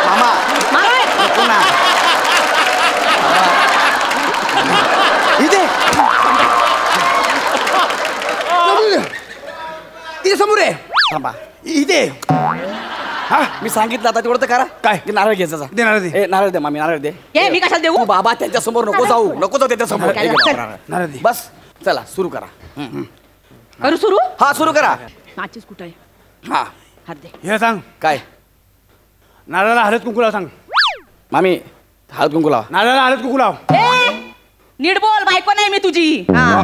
मामा मारोय. नको ना. इथे इथे समोर आहे. थांबा. इथे हा मी सांगितलं आता तेवढं तर करा. काय? ते नारळ घ्यायचा जा. दे नारळ दे. ए नारळ दे मामी नारळ दे. हे मी कशाला देऊ? तू बाबा त्यांच्या समोर नको जाऊ. त्याच्या समोर काय झालं? नारळ दे. बस चला सुरू करा. करू सुरू? हा सुरू करा. नाचीस कुठे आहे? हा हात दे. हे सांग. काय नारळाला हळद कुंकू लाव सांग. मामी हळद कुंकू लावा. नारळाला हळद कुंकू लाव. ए, नीट बोल बायको नाही मी तुझी. हा.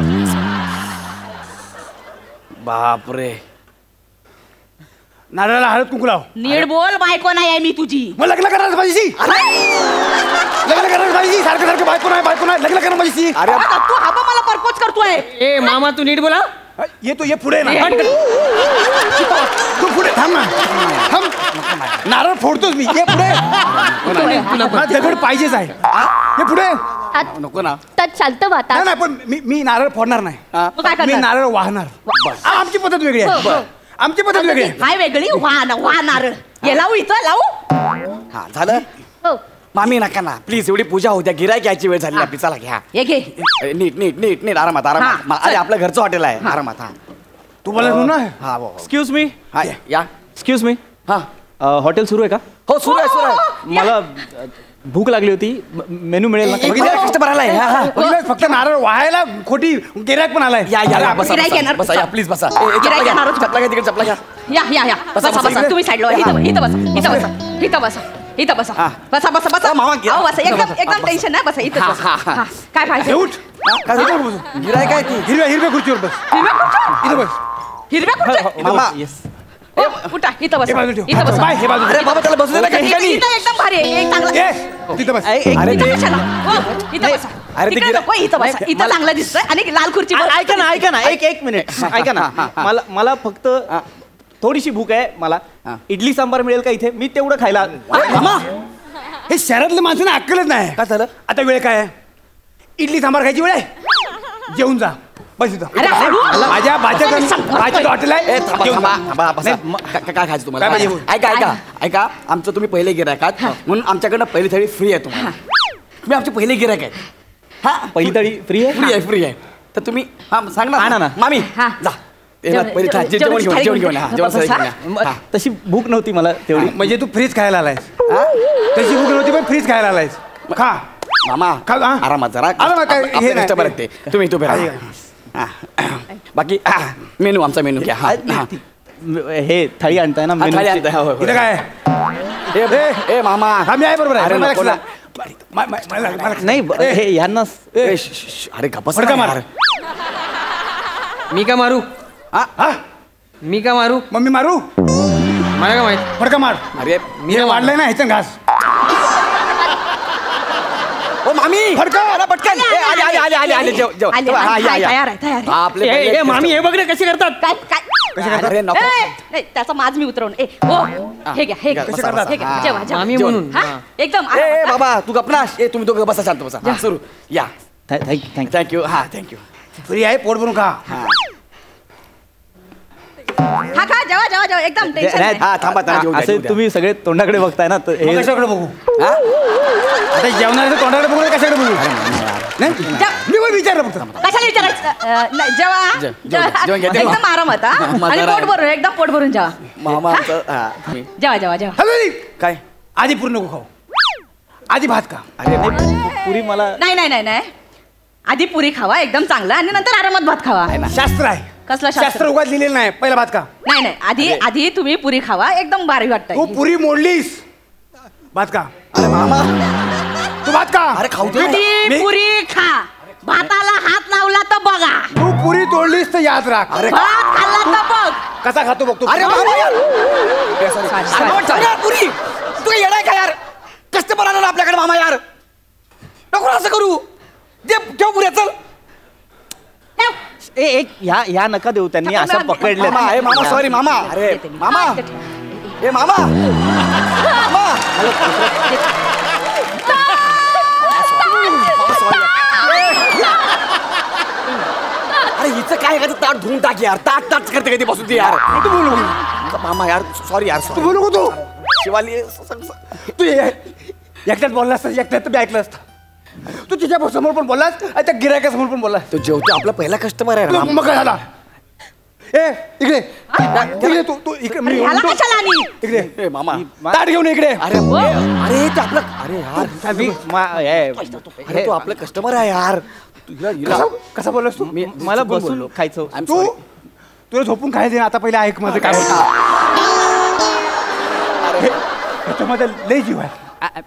बापरे. नारळाला हळद कुंकू लाव. नीट बोल बायको नाही आहे मी तुझी. मग लग्न करायला पाहिजे. लग्न करायला पाहिजे. सारखं सारखं बायको नाही लग्न करायला पाहिजे. अरे आता तू हा बा मला परपोज करतोय. ए मामा तू नीट बोला. येतो ये पुढे ना. तू पुढे थांब ना. थांब. नारळ फोडतोच मी. ये पुढे. मला दगड पाहिजेच आहे. ये पुढे. नको ना. त्यात शांत नाही वाता. नाही पण मी नारळ फोडणार नाही. तू काय मी करणार? नारळ वाहणार. आमची पद्धत वेगळी आहे. आमची पद्धत वेगळी आहे. काय वेगळी वाह नारळ. हे लावू इथं लावू. हा झालं. हो मामी नका ना प्लीज. एवढी पूजा होत्या. गिरायक यायची वेळ झाली आपली. चला घ्या. हे घे. नीट नीट नीट नीट आरामात हा, आरामात. अरे आपलं घरचं हॉटेल आहे. आरामात. हा तू मला ना हा हो एक्सक्यूज मी हा या एक्सक्यूज मी हा हॉटेल सुरू आहे का? हो सुरू आहे सुरू आहे. मला भूक लागली होती मेनू मिळेल ना कस्टमर आलाय फक्त नारळ वाहायला खोटी गिरायक पण आलाय या बसा गिऱ्हाईक येणार. बसा या प्लीज बसा गिऱ्हाईक येणारच. चपला घ्या तिकडे चपला घ्या या बसा बसा तुम्ही साईडला इथं बसा बसा बसा मामा, अहो, बसा एकदम टेन्शन नाही बसा इथं बसा. हा, काय पाहिजे उठ गिराय काय ती हिरव्या खुर्चीवर बस इथं बस हिरव्या खुर्च्या? मामा येस हो, उठा इथं हे बसा बाजू ठेव. इथं बसा बाय, हे बाजू ठेव. अरे बाबा त्याला बसू दे ना काही इथं एकदम भारी आहे एक चांगला ए, तिथं बस अरे इथं कशाला? हो, इथं बसा अरे ते तिकडे गिऱ्हाईक- नको, इथं बसा इथं चांगलं दिसतंय आणि लाल खुर्ची ऐका ना एक मिनिट ऐका ना मला फक्त थोडीशी भूक आहे मला इडली सांबार मिळेल का इथे मी तेवढं खायला मामा हे शहरातल्या माणसांना अक्कलच नाही काय झालं आता वेळ काय आहे? इडली सांबार खायची वेळ आहे जेवून जा बस इथं अरे, हळू. माझ्या भाच्याचं हॉटेल आहे जेवून जा. काय खायचं तुम्हाला काय पाहिजे? ऐका आमचं तुम्ही पहिले गिरायक आहात म्हणून आमच्याकडनं पहिली थाळी फ्री आहे तुम्हाला तुम्ही आमचे पहिले गिरायक आहेत हा पहिली थाळी फ्री आहे फ्री आहे तर तुम्ही हा सांग ना मामी हा. जा पहिली थाळी जेवण घेऊन या जेवण तशी भूक नव्हती मला तेवढी म्हणजे तू फ्रीज खायला आलायस तशी भूक नव्हती पण फ्रीज खायला आलायस खा मामा खा, हा. आरामात जरा आरामात काय, हे नाही. कस्टमर आहेत ते तुम्ही बाकी मेनू आमचा मेनू घ्या हे थाळी आणताय ना मेनू इथं काय ए मामा हा मी आहे बरोबर आहे अरे मला नको ना. मला- नाही हे यांना अरे गप्पा फडका मार. मी का मारू हा मी का मारू मग मी मारू मला का माहित फडका मार अरे मी वाढलंय ना ह्याचं घास ओ मामी फडका आला पटकन आले जेव जेव आले, हा, या, या. तयार आहे. आपले ए, पहिले ए, मामी हे बघ ना कसे करतात काय अरे नको नाही, त्याचा माज मी उतरवून हे घ्या हे घ्या कसं करतात? हे घ्या जेवा जेवा. मामी म्हणून हा एकदम ए बाबा तू गपना तुम्ही दोघं बसा शांत बसा हा, सुरू या थँक्यू हा थँक्यू फ्री आहे पोट भरून खा खा जेवा एकदम टेन्शन नाही. हा थांबा असे तुम्ही सगळे तोंडाकडे बघताय ना तर मग हे कशाकडे बघू आता जेवणाचं तोंडाकडे बघू का कशाकडे बघू नाही मी पण विचारलं फक्त कशाला विचारायचं नाही, जेवा जेवण घ्या, एकदम आराम होता आणि पोट भरून एकदम पोट भरून जेवा मामा तुम्ही जेवा हॅलो काय आधी पूर्ण नको खाऊ आधी भात खा अरे नाही, पुरी मला नाही आधी पुरी खावा एकदम चांगला आणि नंतर आरामात भात खावा शास्त्र आहे कसला शास्त्र शास्त्र उगाच लिहिलेलं नाही पहिला भात खा नाही आधी तुम्ही पुरी खावा एकदम भारी तू वाटतं पुरी मोडलीस भात खा अरे मामा तू भात खा अरे खाऊ दे. आधी पुरी खा भाताला हात लावला तर बघा तू पुरी तोडलीस तर याद राख अरे भात खाल्ला तर बघ कसा खातो बघतो अरे मामा यार अरे यार, पुरी तू येडाय का यार कस्टमर आला ना आपल्याकडे मामा यार नको असं करू दे ठेव पुऱ्या चल एक ह्या नका देऊ त्यांनी अशा पकडले मामा ए मामा सॉरी मामा अरे मामा ए मामा मामा अरे हिचं काय का ताट धुवून टाक यार ताट करते कधी बसून ती यार तू बोलू मामा यार सॉरी यार तू बोलू तू शिवाली तू एकट्यात बोललास तर एकट्यात तर मी ऐकलं असतं तू तुझ्या समोर पण बोललास आणि त्या गिरायकासमोर पण बोललास तो जेवतो आपला पहिला कस्टमर आहे ना मग काय झाला ए इकडे इकडे तू इकडे मी ह्याला म्हणतो. कशाला आणि इकडे ए मामा ताट घेऊन इकडे अरे अरे ते आपलं अरे यार अरे तो आपलं कस्टमर आहे यार कसा बोललास तू मला बसून खायचं तू तुला झोपून खायचं ना आता पहिले ऐक माझं काय होतं त्याच्यामध्ये लय जीव आहे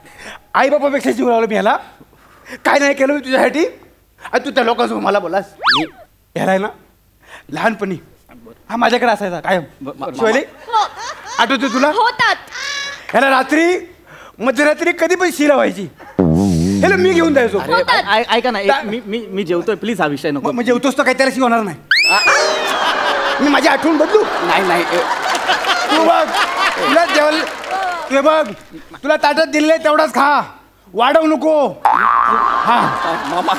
आई बाबापेक्षा जीव लावला मी ह्याला काय नाही केलं मी तुझ्यासाठी आणि तू त्या लोकांसमोर मला बोलास ह्याला आहे ना लहानपणी हा माझ्याकडे असायचा कायम शिवाली आठवतो तुला होतात ह्याला रात्री मध्यरात्री कधी पण शिला व्हायची ह्याला मी घेऊन जायचो ऐका ना मी जेवतोय प्लीज हा विषय नको म्हणजे जेवतोस तर काही त्याला शिवणार नाही मी माझी आठवण बदलू नाही तू बघ तुला जेवण ते बघ तुला ताटात दिले तेवढाच खा वाढवू नको हा मामा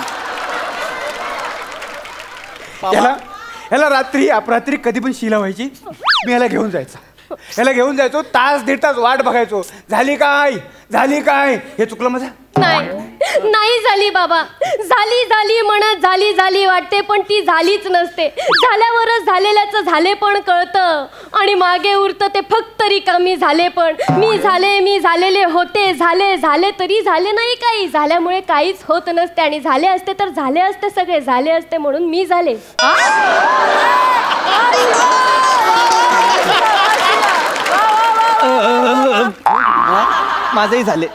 ह्याला रात्री अपरात्री कधी पण शिला व्हायची मी ह्याला घेऊन जायचो तास दीड तास वाट बघायचो झाली काय हे चुकलं माझं नाही नाही झाली बाबा. झाली झाली म्हणत झाली वाटते, पण ती झालीच नसते. झाल्यावरच झालेल्याचं झाले पण कळतं, आणि मागे उरतं ते फक्त रिकामी झाले पण. मी झालेले होते, झाले तरी झाले नाही काही. झाल्यामुळे काहीच होत नसते, आणि झाले असते तर झाले असते सगळे. झाले असते म्हणून मी झाले. माझंही झाले.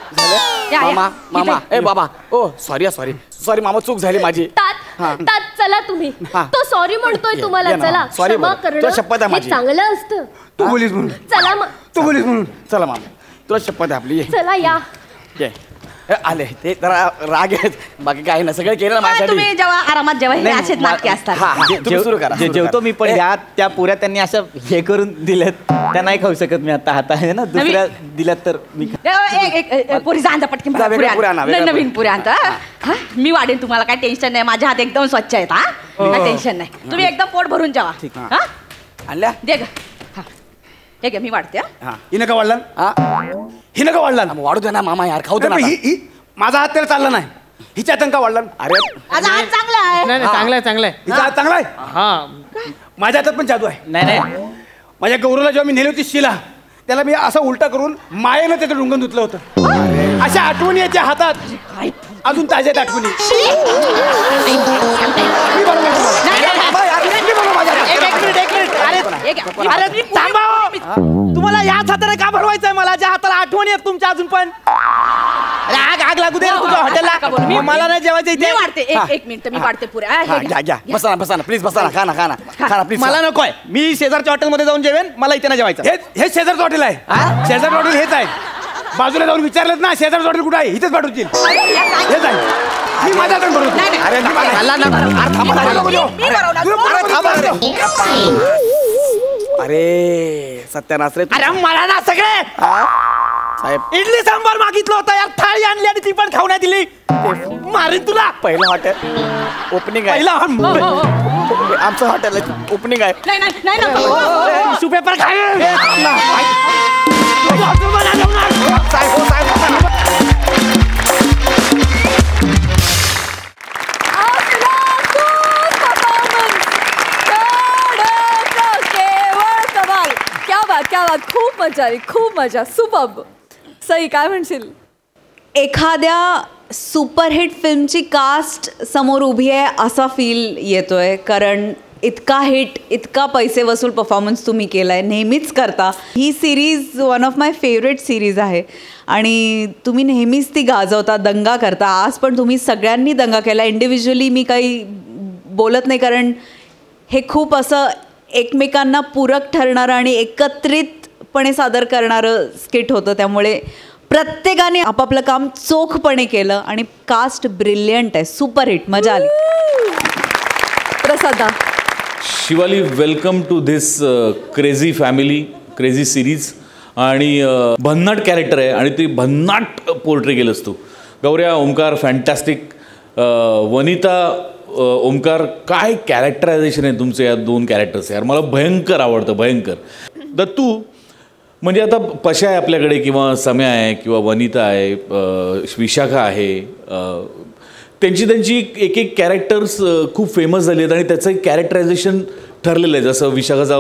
मामा ए बाबा ओ सॉरी मामा, चूक झाली माझी. तात चला तुम्ही. तो सॉरी म्हणतोय तुम्हाला. चला क्षमा करणं शपथ आहे माझी. चांगलं असतं. तू बोलीस म्हणून. चला मग. तू बोलीस म्हणून. चला मामा, तुला शपथ आहे आपली. चला या. आले ते जरा राग आहेत, बाकी काही ना, सगळं केलं माझ्यासाठी. तुम्ही जेव्हा आरामात जेव्हा हे असेच नाटके असतात. सुरू करा. जेवतो मी, पण ह्या त्या पुऱ्या त्यांनी असं हे करून दिल्यात, त्या नाही खाऊ शकत मी आता. हाताने ना दुसऱ्या दिल्यात तर मी पुरी जाणता पटकन नवीन पुऱ्या आणता. मी वाढेन, तुम्हाला काय टेन्शन नाही. माझे हात एकदम स्वच्छ आहेत. काय टेन्शन नाही. तुम्ही एकदम पोट भरून जेवा. आणल्या दे ग. हे घे, मी वाढते. हिनं का वाढला? हिनं का वाढला? वाढू दे ना मामा, यार खाऊ दे ना. माझा हात त्याला चालला नाही. हिच्या हात का वाढला? अरे माझा हात चांगला आहे. नाही चांगला आहे. हिचा हात चांगला आहे. हा, माझ्या हातात पण जादू आहे. नाही माझ्या गौरवला जेव्हा मी नेली होती शिला, त्याला मी असा उलटा करून मायेनं त्याचं डुंगण धुतलं होतं. अशा आठवणी याच्या हातात अजून ताज्यात आठवणी. अरे थांबा, तुम्हाला याच हाताने का भरवायचंय मला, ज्या हाताला आठवणी आहेत तुमच्या अजून पण. आग लागू दे तुझ्या हॉटेलला. मला नाही जेवायचं इथे. वाढते. एक मिनिट, मी वाढते पुऱ्या. घ्या बसा ना प्लीज, बसा ना, खाना प्लीज. मला नकोय. मी शेजारच्या हॉटेलमध्ये जाऊन जेवेन, मला इथे नाही जेवायचं. हे शेजारचं हॉटेल आहे. शेजारचं हॉटेल हेच आहे. बाजूला जाऊन विचारलं ना शेजारचं हॉटेल कुठं आहे, इथेच पाठवतील. हेच आहे. मी माझ्या हाताने भरवतो. अरे सत्यानाश रे. अरे मला ना सगळे साहेब, इडली सांबार मागितलं होतं यार, थाळी आणली आणि ती पण खाऊ नाही दिली. मारीन तुला. पहिलं हॉटेल ओपनिंग आहे. आमचं हॉटेल ओपनिंग आहे. टिश्यू पेपर खाय. क्या बात. खूप मजा आली, खूप मजा. सुपर्ब. सई, काय म्हणशील? एखाद्या सुपरहिट फिल्मची कास्ट समोर उभी आहे असा फील येतोय, कारण इतका हिट, इतका पैसे वसूल परफॉर्मन्स तुम्ही केला आहे, नेहमीच करता. ही series one of my favourite series आहे आणि तुम्ही नेहमीच ती गाजवता, दंगा करता. आज पण तुम्ही सगळ्यांनी दंगा केला. इंडिव्हिज्युअली मी काही बोलत नाही, कारण हे खूप असं एकमेकांना पूरक ठरणारं आणि एकत्रितपणे सादर करणारं स्किट होतं. त्यामुळे प्रत्येकाने आपापलं काम चोखपणे केलं आणि कास्ट ब्रिलियंट आहे. सुपरहिट. मजा आली. प्रसादा. Shivali, welcome to this crazy family, crazy series. आणि भन्नाट कॅरेक्टर आहे आणि ते भन्नाट पोर्ट्रे केलंस तू. गौऱ्या, ओमकार, फॅन्टॅस्टिक. वनिता, ओमकार, काय कॅरेक्टरायझेशन आहे तुमचं या दोन कॅरेक्टर्स. यार मला भयंकर आवडतं, भयंकर. दत्तू, म्हणजे आता पशा आहे आपल्याकडे, किंवा सम्या आहे, किंवा वनिता आहे, विशाखा आहे, त्यांची एक कॅरेक्टर्स खूप फेमस झाली आहेत आणि त्याचं एक कॅरेक्टरायझेशन ठरलेलं आहे. जसं विशाखाचा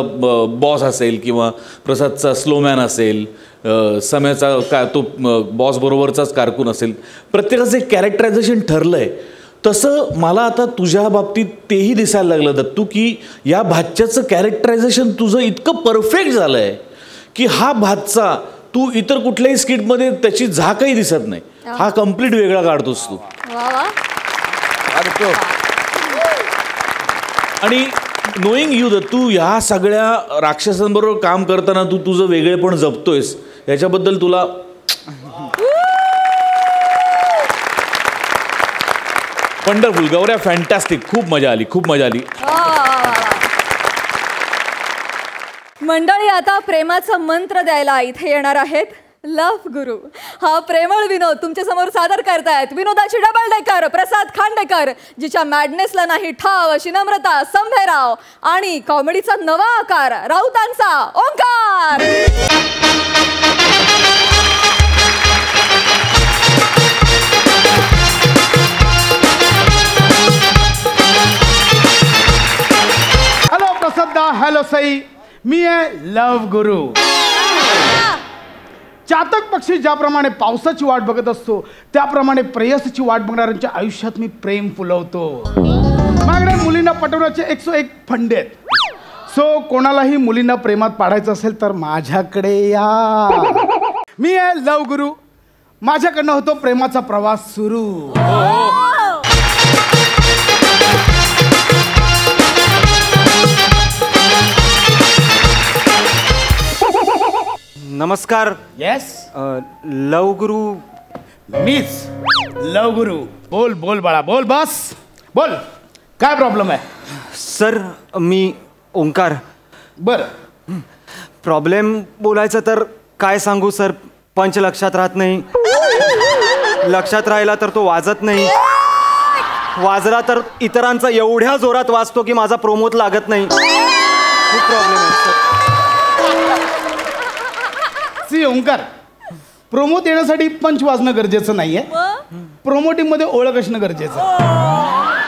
बॉस असेल, किंवा प्रसादचा स्लोमॅन असेल, सम्याचा तो बॉस बरोबरचाच कारकून असेल. प्रत्येकाचं एक कॅरेक्टरायझेशन ठरलं आहे. तसं मला आता तुझ्या बाबतीत तेही दिसायला लागलं दत्तू, की या भाच्याचं कॅरेक्टरायझेशन तुझं इतकं परफेक्ट झालं आहे की हा भातचा तू इतर कुठल्याही स्किटमध्ये त्याची झाकही दिसत नाही. हा कम्प्लीट वेगळा काढतोस तू. आणि नोईंग यू दत्तू, ह्या सगळ्या राक्षसांबरोबर काम करताना तू तुझं वेगळेपण जपतोयस, याच्याबद्दल तुला वंडरफुल. गौऱ्या, फॅन्टॅस्टिक. खूप मजा आली, खूप मजा आली. मंडळी, आता प्रेमाचा मंत्र द्यायला इथे येणार आहेत लव्ह गुरु. हा प्रेमळ विनोद तुमच्या समोर सादर करतायत विनोदाची डबल डेकर प्रसाद खांडेकर, जिच्या मॅडनेसला नाही ठाव अशी नम्रता संभयराव, आणि कॉमेडीचा नवा आकार राऊतांचा ओंकार. हॅलो सई, मी आहे लव गुरु. चातक पक्षी ज्याप्रमाणे पावसाची वाट बघत असतो त्याप्रमाणे प्रेयसीची वाट बघणाऱ्यांच्या आयुष्यात मी प्रेम फुलवतो. माझ्याकडे मुलींना पटवण्याचे 101 फंडे आहेत. सो कोणालाही मुलींना प्रेमात पाडायचं असेल तर माझ्याकडे या. मी आहे लव गुरु. माझ्याकडनं होतो प्रेमाचा प्रवास सुरू. नमस्कार. येस. लव गुरु. मीच लव गुरु. बोल बोल बाळा, बोल. बस बोल, काय प्रॉब्लेम आहे? सर मी ओंकार. बर. प्रॉब्लेम बोलायचं तर काय सांगू सर, पंच लक्षात राहत नाही. लक्षात राहिला तर तो वाजत नाही. वाजला तर इतरांचा एवढ्या जोरात वाजतो की माझा प्रोमोत लागत नाही. खूप प्रॉब्लेम आहे सर. सी ओंकार, प्रोमोट येण्यासाठी पंच वाजणं गरजेचं नाहीये. प्रोमोटिंग मध्ये ओळख असणं गरजेचं.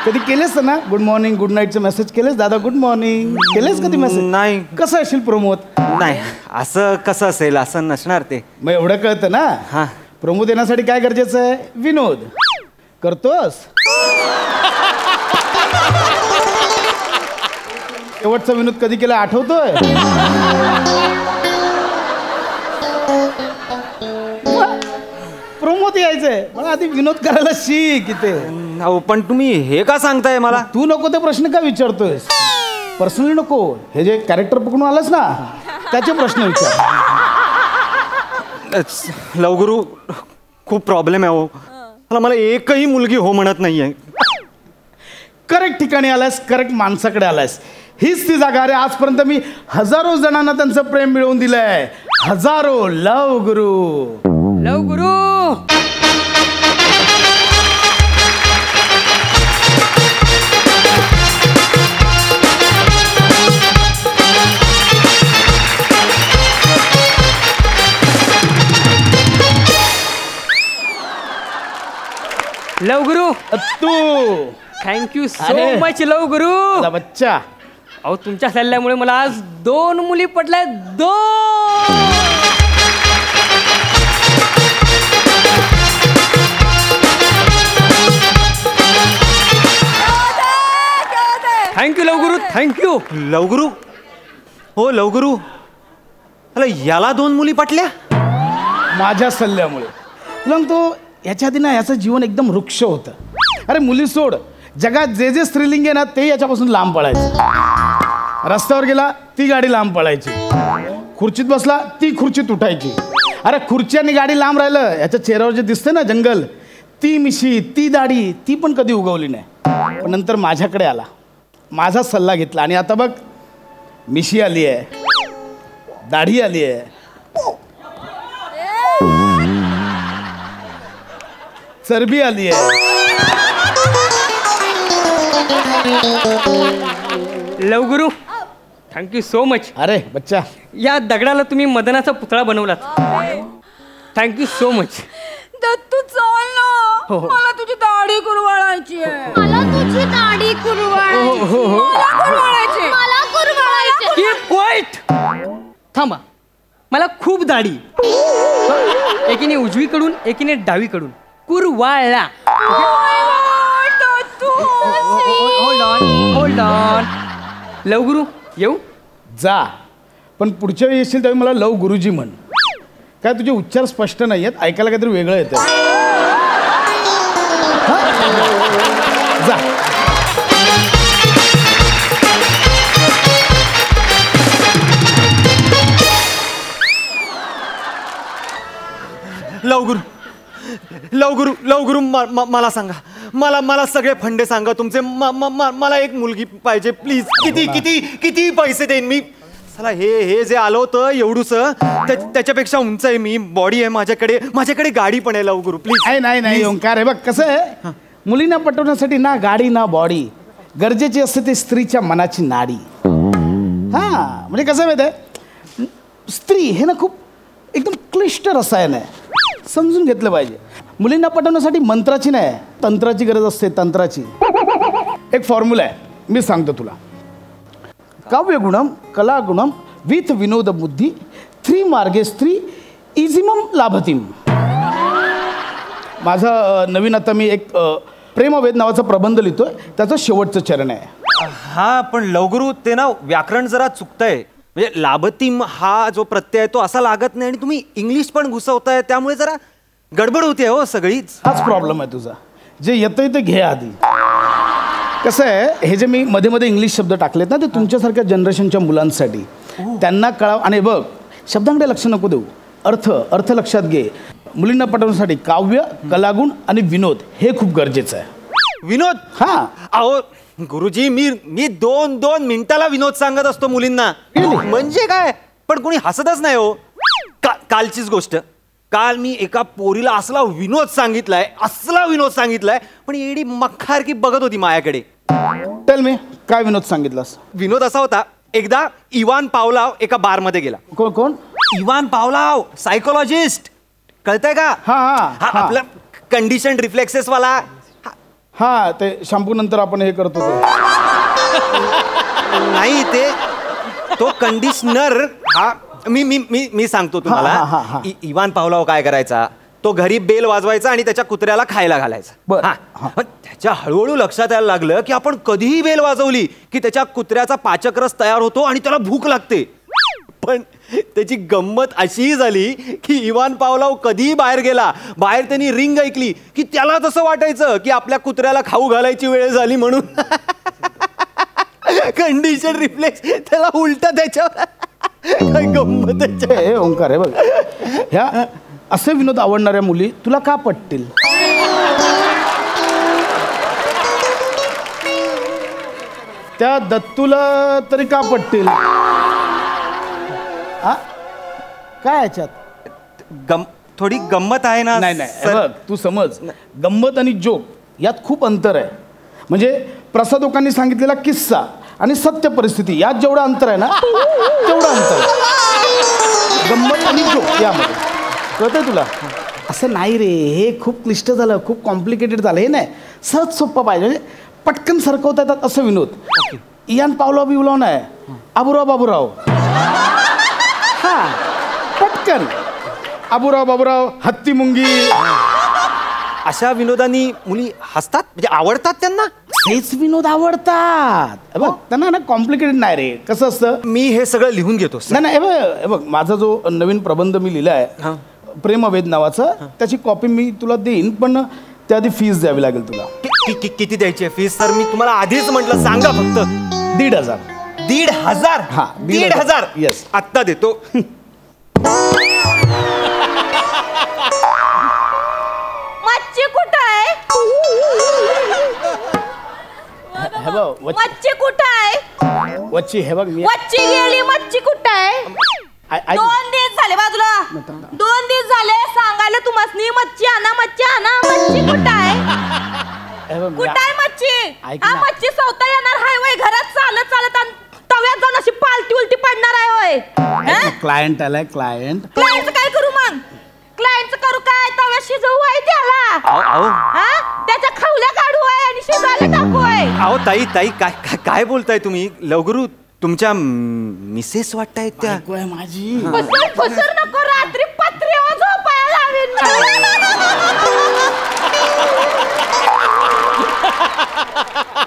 कधी केलेस ना गुड मॉर्निंग गुड नाईटचं मेसेज केलेस? दादा गुड मॉर्निंग केलेस कधी मेसेज? नाही. कसं असेल प्रोमोट? नाही, असं कसं असेल, असं नसणार ते. मग एवढं कळतं ना. हां. प्रोमोट येण्यासाठी काय गरजेचं आहे? विनोद करतोस? शेवटचा विनोद कधी केला आठवतोय? प्रोमोट यायचंय मला, आधी विनोद करायला शिक इथे. पण तुम्ही हे का सांगताय मला? तू नको ते प्रश्न का विचारतोयस? पर्सनली नको. हे जे कॅरेक्टर पकडून आलास ना त्याचे प्रश्न विचार. लवगुरु खूप प्रॉब्लेम आहे हो. मला एकही मुलगी हो म्हणत नाहीये. करेक्ट ठिकाणी आलायस, करेक्ट माणसाकडे आलायस. हीच ती जागा. अरे आजपर्यंत मी हजारो जणांना त्यांचं प्रेम मिळवून दिलंय. हजारो. लव गुरु. लव गुरु. लव गुरु तू. थँक्यू सो मच लव गुरु. बच्चा, अहो तुमच्या सल्ल्यामुळे मला आज 2 मुली पटल्या. 2. थँक्यू लवगुरु. थँक्यू लवगुरु. हो लवगुरु. अरे याला 2 मुली पटल्या माझ्या सल्ल्यामुळे. मग तो याच्या आधी ना याचं जीवन एकदम वृक्ष होतं. अरे मुली सोड, जगात जे जे स्त्रीलिंग आहे ना ते याच्यापासून लांब पळायचं. रस्त्यावर गेला ती गाडी लांब पळायची. खुर्चीत बसला ती खुर्चीत उठायची. अरे खुर्ची आणि गाडी लांब राहिलं, याच्या चेहऱ्यावर जे दिसते ना जंगल, ती मिशी ती दाढी ती पण कधी उगवली नाही. पण नंतर माझ्याकडे आला, माझा सल्ला घेतला आणि आता बघ मिशी आली आहे, दाढी आली आहे, चरबी आली आहे. लव गुरु थँक्यू सो मच. अरे बच्चा, या दगडाला तुम्ही मदनाचा पुतळा बनवलात. Thank you so much. दत्तू चल ना. हो. मला तुझी दाढी कुरवाळायची आहे. मला तुझी दाढी कुरवाळायची. मला कुरवाळायची. Keep quiet. थांबा, मला खूप दाढी. एकीने उजवीकडून एकीने डावीकडून कुरवाळला. Hold on. लव गुरु येऊ? जा, पण पुढच्या वेळी येशील त्यावेळी मला लव गुरुजी म्हण. काय तुझे उच्चार स्पष्ट नाही आहेत, ऐकायला काहीतरी वेगळं येतं. जा. लवगुरु लवगुरु लवगुरु मला सांगा, मला सगळे फंडे सांगा तुमचे. मला एक मुलगी पाहिजे प्लीज. किती किती किती पैसे देईन मी. चला हे जे आलं होतं एवढूस त्याच्यापेक्षा उंच आहे मी, बॉडी आहे माझ्याकडे गाडी पण आहे. लवगुरु प्लीज. नाही ओंकार, हे बघ कसं आहे, मुलींना पटवण्यासाठी ना गाडी ना बॉडी, गरजेची असते ती स्त्रीच्या मनाची नाडी. हा म्हणजे कसं माहिती आहे, स्त्री हे ना खूप एकदम क्लिष्ट रसायन आहे, समजून घेतलं पाहिजे. मुलींना पटवण्यासाठी मंत्राची नाही तंत्राची गरज असते. तंत्राची एक फॉर्म्युला आहे, मी सांगतो तुला. काव्यगुणम कलागुणम विथ विनोद बुद्धी 3 मार्गेस्त्री इझिमम लाभतीम. माझा नवीन आता मी एक प्रेमवेद नावाचा प्रबंध लिहितोय, त्याचं शेवटचं चरण आहे. हा पण लवगुरु ते ना व्याकरण जरा चुकतंय. म्हणजे लाभतीम हा जो प्रत्यय तो असा लागत नाही आणि तुम्ही इंग्लिश पण घुसवताय, त्यामुळे जरा गडबड होते हो सगळीच. हाच प्रॉब्लेम आहे तुझा. जे येतंय ते घे आधी. कसं आहे, हे जे मी मध्ये मध्ये इंग्लिश शब्द टाकलेत ना, ते तुमच्यासारख्या जनरेशनच्या मुलांसाठी, त्यांना कळाव. आणि बघ, शब्दांकडे लक्ष नको देऊ, अर्थ लक्षात घे. मुलींना पटवण्यासाठी काव्य, कलागुण आणि विनोद हे खूप गरजेचं आहे. विनोद? हा. अहो गुरुजी, मी 2 मिनिटाला विनोद सांगत असतो मुलींना. म्हणजे काय, पण कोणी हसतच नाही हो. कालचीच गोष्ट, काल मी एका पोरीला असला विनोद सांगितलाय, पण एडी मक्खारकी बघत होती माझ्याकडे. टेल मी, काय विनोद सांगितलास? विनोद असा होता, एकदा इवान पावलाव एका बार मध्ये गेला. कोण? इवान पावलाव, सायकोलॉजिस्ट. कळतंय का? हा आपला कंडिशन रिफ्लेक्सेस वाला. हा, ते शॅम्पू नंतर आपण हे करतो ते. नाही, तो कंडिशनर. हा, मी सांगतो तुम्हाला. इवान पावलाव काय करायचा, तो घरी बेल वाजवायचा आणि त्याच्या कुत्र्याला खायला घालायचा. पण त्याच्या हळूहळू लक्षात यायला लागलं की आपण कधीही बेल वाजवली की त्याच्या कुत्र्याचा पाचक रस तयार होतो आणि त्याला भूक लागते. पण त्याची गंमत अशी झाली की इवान पावलाव कधीही बाहेर गेला, बाहेर त्यांनी रिंग ऐकली की त्याला तसं वाटायचं की आपल्या कुत्र्याला खाऊ घालायची वेळ झाली म्हणून. कंडिशन रिफ्लेक्स त्याला उलट त्याच्यावर. काय गंमत आहे. ओंकार आहे बघ, ह्या असे विनोद आवडणाऱ्या मुली तुला का पटतील? त्या दत्तूला तरी का पटतील? काय याच्यात थोडी गंमत आहे ना. नाही बघ, तू समज, गंमत आणि जोक यात खूप अंतर आहे. म्हणजे प्रसादोकांनी सांगितलेला किस्सा आणि सत्य परिस्थिती यात जेवढं अंतर आहे ना, तेवढं अंतर आहे गंमत आणि जोक यामध्ये. कळतंय तुला? असं नाही रे, हे खूप क्लिष्ट झालं, खूप कॉम्प्लिकेटेड झालं. हे नाही, सहज सोप्पं पाहिजे, म्हणजे पटकन सरकवता येतात असं विनोद. इयान पावलाव बिवलाव नाही, बाबूराव. हा, पटकन आबूराव बाबूराव, हत्ती मुंगी. अशा विनोदांनी मुली हसतात, म्हणजे आवडतात त्यांना. हेच विनोद आवडतात. बघ, त्यांना ना कॉम्प्लिकेटेड नाही रे. कसं असतं, मी हे सगळं लिहून घेतो. नाही बघ, माझा जो नवीन प्रबंध मी लिहिला आहे प्रेमवेद नावाचा, त्याची कॉपी मी तुला देईन, पण त्याआधी फीस द्यावी लागेल तुला. किती द्यायची आहे फीस? सर, मी तुम्हाला आधीच म्हटलं, सांगा फक्त. 1,500. 1,500? हा, 1,500. येस, आत्ता देतो. मच्छी कुठं आहे? मच्छी कुठं आहे? वच्ची, हे बघ, मच्छी गेली, मच्छी कुठं आहे? 2 दिवस झाले बाजूला, 2 दिवस झाले सांगायला तुम्हाला, मच्छी आणा. मच्छी कुठं आहे? कुठं आहे मच्छी? हा, मच्छी सवता येणार हाय वय? घरात चालत तव्यात जाऊन अशी पालती उलटी पडणार आहे वय? क्लायंट आलाय. क्लायंट काय करू मग? क्लायंटचं करू काय? तव्या शिजवू आहे त्याला? त्याच्या खवल्या काढू आहे आणि शिजायला टाकू आहे. अहो ताई, काय बोलताय तुम्ही? लवगुरु, तुमच्या मिसेस वाटतायत त्या. माझी फसर नको, रात्री पत्र्यावर झोपायला लावेन.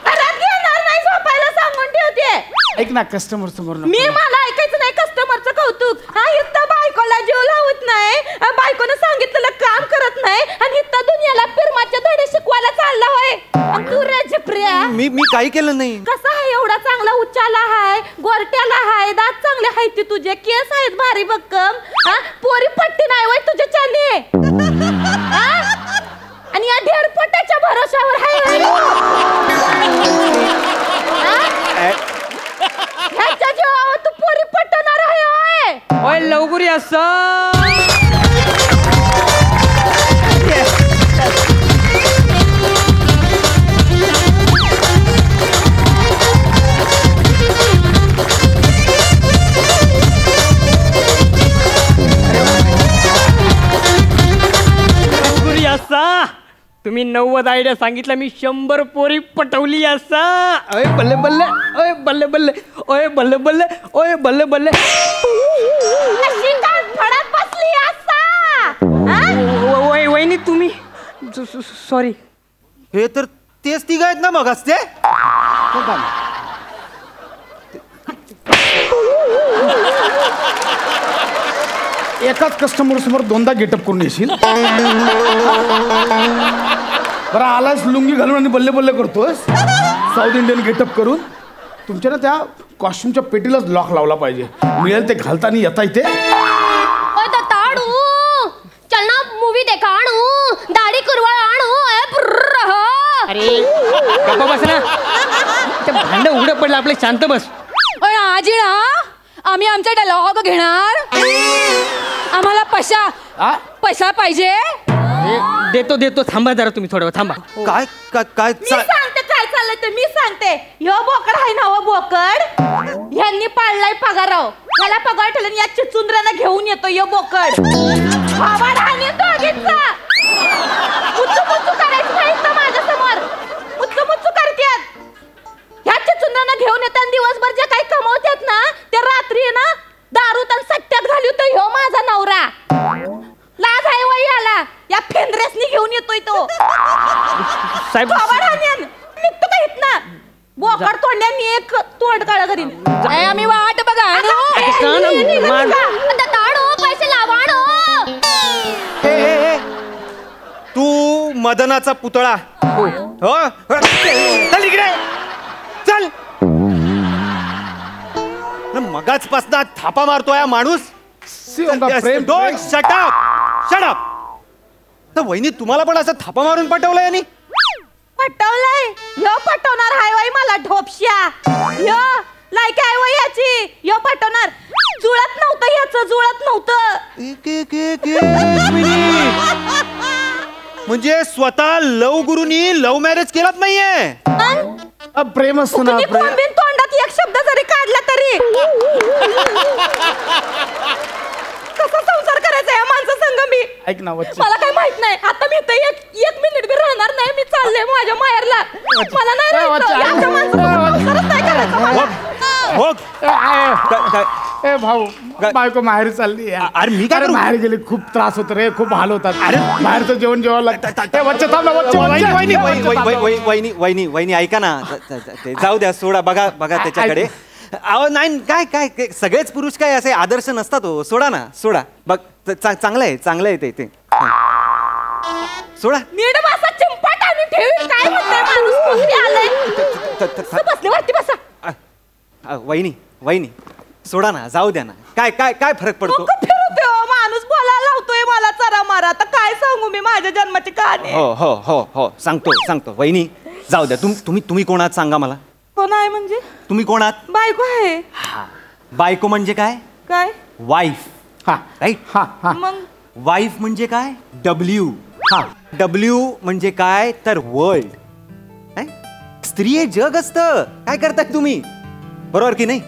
घरात घेणार नाही, झोपायला सांगून ठेवते. ऐक ना, कस्टमर समोर मला ऐकायचं नाही कस्टमरचं कौतुक. इथं बायकोला जीव लावत नाही, बायकोनं सांगितलेलं काम करत नाही, आणि इथं दुनियाला फिरमाचे धडे शिकवायला चालला होय. तू रे प्रिया, मी काही केलं नाही. कसा आहे? एवढा चांगला उच्चाला हाय, गोरट्याला हाय, दात चांगले हाय ते तुझे, केस आहेत भारी भक्कम. पोरी पट्टी नाही वय तुझ्या चाली, आणि या ढेरपट्याच्या भरोशावर हाय. ह्याच्या जीवावर तू पोरी पटणार आहे होय? लवगुरी असं तुम्ही मी 90 आयडिया सांगितल्या, मी 100 पोरी पटवली असा. ओय बल्ले बल्ले, ओय बल्ले बल्ले, ओय बल्ले बल्ले, ओय बल्ले बल्ले. फडत बसली असा. वहिनी तुम्ही सॉरी. हे तर तेच तिघ आहेत ना मग असते. एकाच कस्टमर समोर दोनदा गेटअप करून येशील. बरं आलास लुंगी घालून आणि बल्ले बल्ले करतोस साऊथ इंडियन गेटअप करून. तुमच्या ना त्या कॉस्ट्युमच्या पेटीलाच लॉक लावला पाहिजे. मिळेल ते घालताना येता येते. चल ना मूवी देखा आणू, दाढी कुरवळ आणू. अरे गप्पा बस ना, ते भांड उघडं पडलं आपलं, शांत बस. आजी ना आम्ही आमचा डायलॉग घेणार. आम्हाला पैसा पाहिजे. देतो देतो, थांबा जरा तुम्ही थोडं थांबा. काय काय काय मी सांगते काय चाललंय ते. मी सांगते. ह्यो बोकड आहे ना, बोकड ह्यांनी पाळलाय पगाराव. मला पगार ठेवला या चिचुंद्रांना घेऊन येतो यो बोकड. मुच्चू मुच्चू करायचं नाहीत ना माझ्या समोर. मुच्चू मुच्चू करतात. ह्या चिचुंद्रांना घेऊन येतात. दिवसभर जे काही कमवतात ना ते रात्री ना दारूत आणि सट्ट्यात घालवतो ह्यो माझा नवरा. लाज आहे वय याला. या फेंद्रेसनी घेऊन येतोय तो. साहेब निघतो का इथनं? बोकड तोंड्यानी एक तोंड काळा करीन. आम्ही वाट बघा. पैसे लावा. तू मदनाचा पुतळा हो. चल इकडे चल. मगाच पासना थापा मारतोय हा माणूस. Don't shut up, shut up. तर वहिनी तुम्हाला पण असं थापा मारून पटवलंय आणि पटवलंय. ह्यो पटवणार हाय वय मला ढोपश्या. ह्यो लायक आहे वय याची. ह्यो पटवणार. जुळत नव्हतं ह्याचं, जुळत नव्हतं. म्हणजे स्वतः लव गुरुनी लव मॅरेज केलात नाहीये. प्रेम असतं ना. तोंडात एक शब्द जरी काढला तरी कसा संसार करायचा या माणसा संग मी. ऐक ना मला काय माहित नाही. आता मी इथे एक मिनिट बी राहणार नाही. मी चालले माझ्या माहेरला. मला नाही ए भाऊ बायको माहेर चालली. अरे मी काय बाहेर गेले खूप त्रास होत रे, खूप हाल होतात. अरे बाहेरचं जेवण जेवायला लागतं. वहिनी ऐका ना. जाऊ द्या, सोडा. बघा बघा त्याच्याकडे. अहो नाही काय काय सगळेच पुरुष काय असे आदर्श नसतात हो. सोडा ना, सोडा. बघ चांगलं आहे, चांगलं आहे ते. सोडा. नीट बसा चिंपाट आणि ठेवी. काय म्हणताय माणूस कोणी आलाय. बसले वरती बसा. वहिनी सोडा ना, जाऊ द्या ना. काय काय काय फरक पडतो. माणूस बोलायला लावतोय मला चरा मारा. आता काय सांगू मी माझ्या जन्माची कहाणी. हो हो हो हो सांगतो. वहिनी जाऊ द्या. तुम्ही कोण आहात सांगा मला. कोण आहे म्हणजे? तुम्ही कोण आहात? बायको आहे. बायको म्हणजे काय? काय? वाईफ. हा राईट. मग वाईफ म्हणजे काय? डब्ल्यू. डब्ल्यू म्हणजे काय तर वर्ल्ड. स्त्री हे जग असतं. काय करताय तुम्ही? बरोबर की नाही?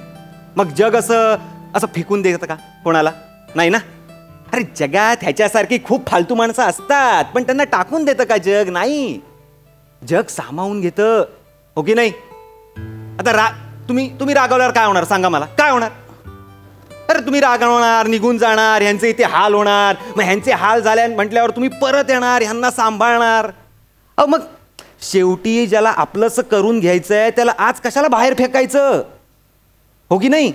मग जग असं फेकून देतं का कोणाला? नाही ना. अरे जगात ह्याच्यासारखी खूप फालतू माणसं असतात, पण त्यांना टाकून देतं का जग? नाही. जग सामावून घेतं. हो की नाही? आता तुम्ही रागवल्यावर काय होणार सांगा मला? काय होणार? अरे तुम्ही रागवणार, निघून जाणार, ह्यांचे इथे हाल होणार. मग ह्यांचे हाल झाले म्हटल्यावर तुम्ही परत येणार, ह्यांना सांभाळणार. मग शेवटी ज्याला आपलंसं करून घ्यायचंय त्याला आज कशाला बाहेर फेकायचं? हो की नाही?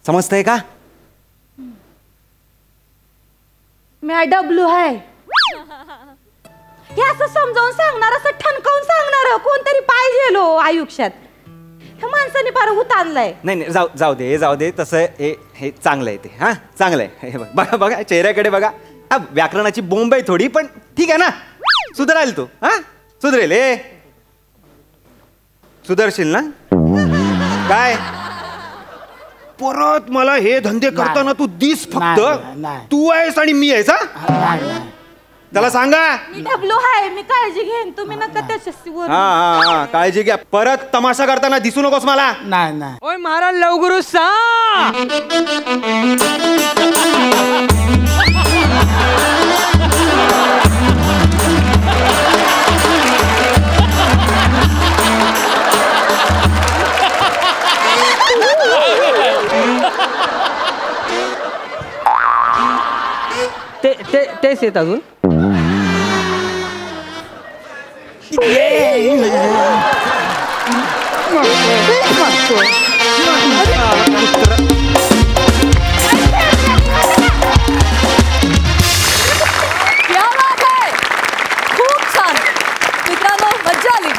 समजतंय का? मी डब्ल्यू आहे हे असं समजावून सांगणार, असं ठणकावून सांगणार कोणतरी पाहिजे आयुष्यात. ह्या माणसाने फार हुत आणलाय. नाही जाऊ दे. तसं हे चांगलं आहे ते. हा चांगलं आहे. बघा बघा चेहऱ्याकडे बघा. हा व्याकरणाची बोंब आहे थोडी, पण ठीक आहे ना. सुधारायला तो. हा सुधरेल. सुधारशील ना? काय परत मला हे धंदे करताना तू दिस फक्त. तू आहेस आणि मी आहेस. त्याला सांगा मी डब्ल्यू आहे, मी काळजी घेईन. तुम्ही नका त्याच्याशी बोलू. हा काळजी घ्या. परत तमाशा करताना दिसू नकोस मला. नाही. ओय महाराज लवगुरु सा. तेच येत अजून. खूप छान मित्रांनो, मज्जा आली.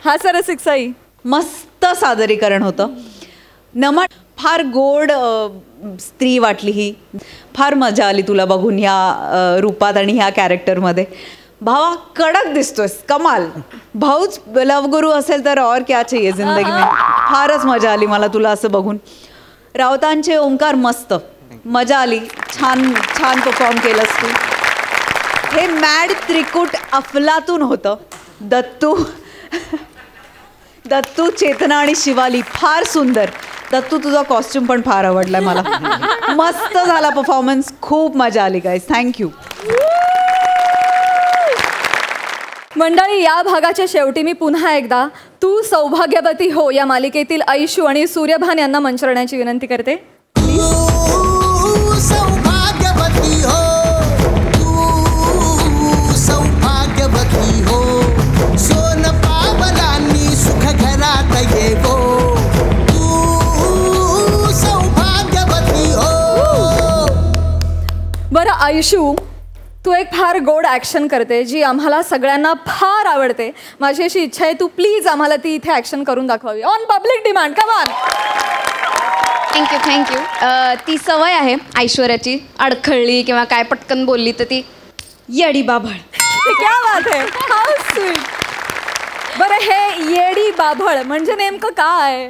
हा सर सिक्साई मस्त सादरीकरण होतं. नमा फार गोड स्त्री वाटली ही. फार मजा आली तुला बघून ह्या रूपात आणि ह्या कॅरेक्टरमध्ये. भावा कडक दिसतोयस, कमाल. भाऊच लवगुरू असेल तर और क्या चाहिए जिंदगी में. फारच मजा आली मला तुला असं बघून. राऊतांचे ओंकार मस्त, मजा आली. छान छान परफॉर्म केलंस तू. हे मॅड त्रिकूट अफलातून होतं. दत्तू, चेतना आणि शिवाली फार सुंदर. दत्तू तुझा कॉस्ट्युम पण फार आवडलाय मला. मस्त झाला परफॉर्मन्स, खूप मजा आली गाईज. थँक्यू. मंडळी, या भागाच्या शेवटी मी पुन्हा एकदा तू सौभाग्यवती हो या मालिकेतील आयशू आणि सूर्यभान यांना मंचरण्याची विनंती करते. सौभाग्यवती हो, तू सौभाग्यवती हो, सोन पावलांनी सुख घरात येवो, तू सौभाग्यवती हो. बरं आयशू, तू एक फार गोड ॲक्शन करते जी आम्हाला सगळ्यांना फार आवडते. माझी अशी इच्छा आहे तू प्लीज आम्हाला ती इथे ॲक्शन करून दाखवावी on public demand. Come on. Thank you. ती सवय आहे ऐश्वर्याची, अडखळली किंवा काय पटकन बोलली तर ती येडी बाभळ. क्या बात है, हाऊ स्वीट. बरं हे येडी बाभळ म्हणजे नेमकं काय?